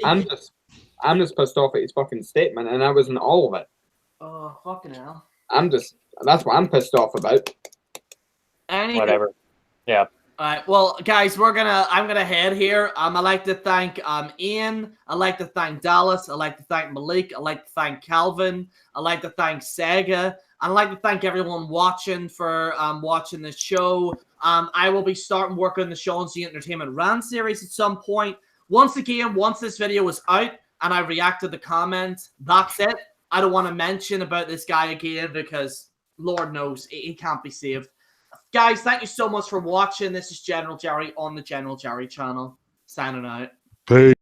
I'm just pissed off at his fucking statement, and that wasn't all of it. Oh, fucking hell. That's what I'm pissed off about. Whatever. Yeah. All right, well, guys, I'm gonna head here. I'd like to thank Ian. I'd like to thank Dallas. I'd like to thank Malik. I'd like to thank Calvin. I'd like to thank Sega. I'd like to thank everyone watching for watching this show. I will be starting work on the Seanzviewent Entertainment Rant series at some point. Once again, once this video is out and I react to the comments, that's it. I don't want to mention about this guy again because Lord knows he can't be saved. Guys, thank you so much for watching. This is General Jerry on the General Jerry channel. Signing out. Peace.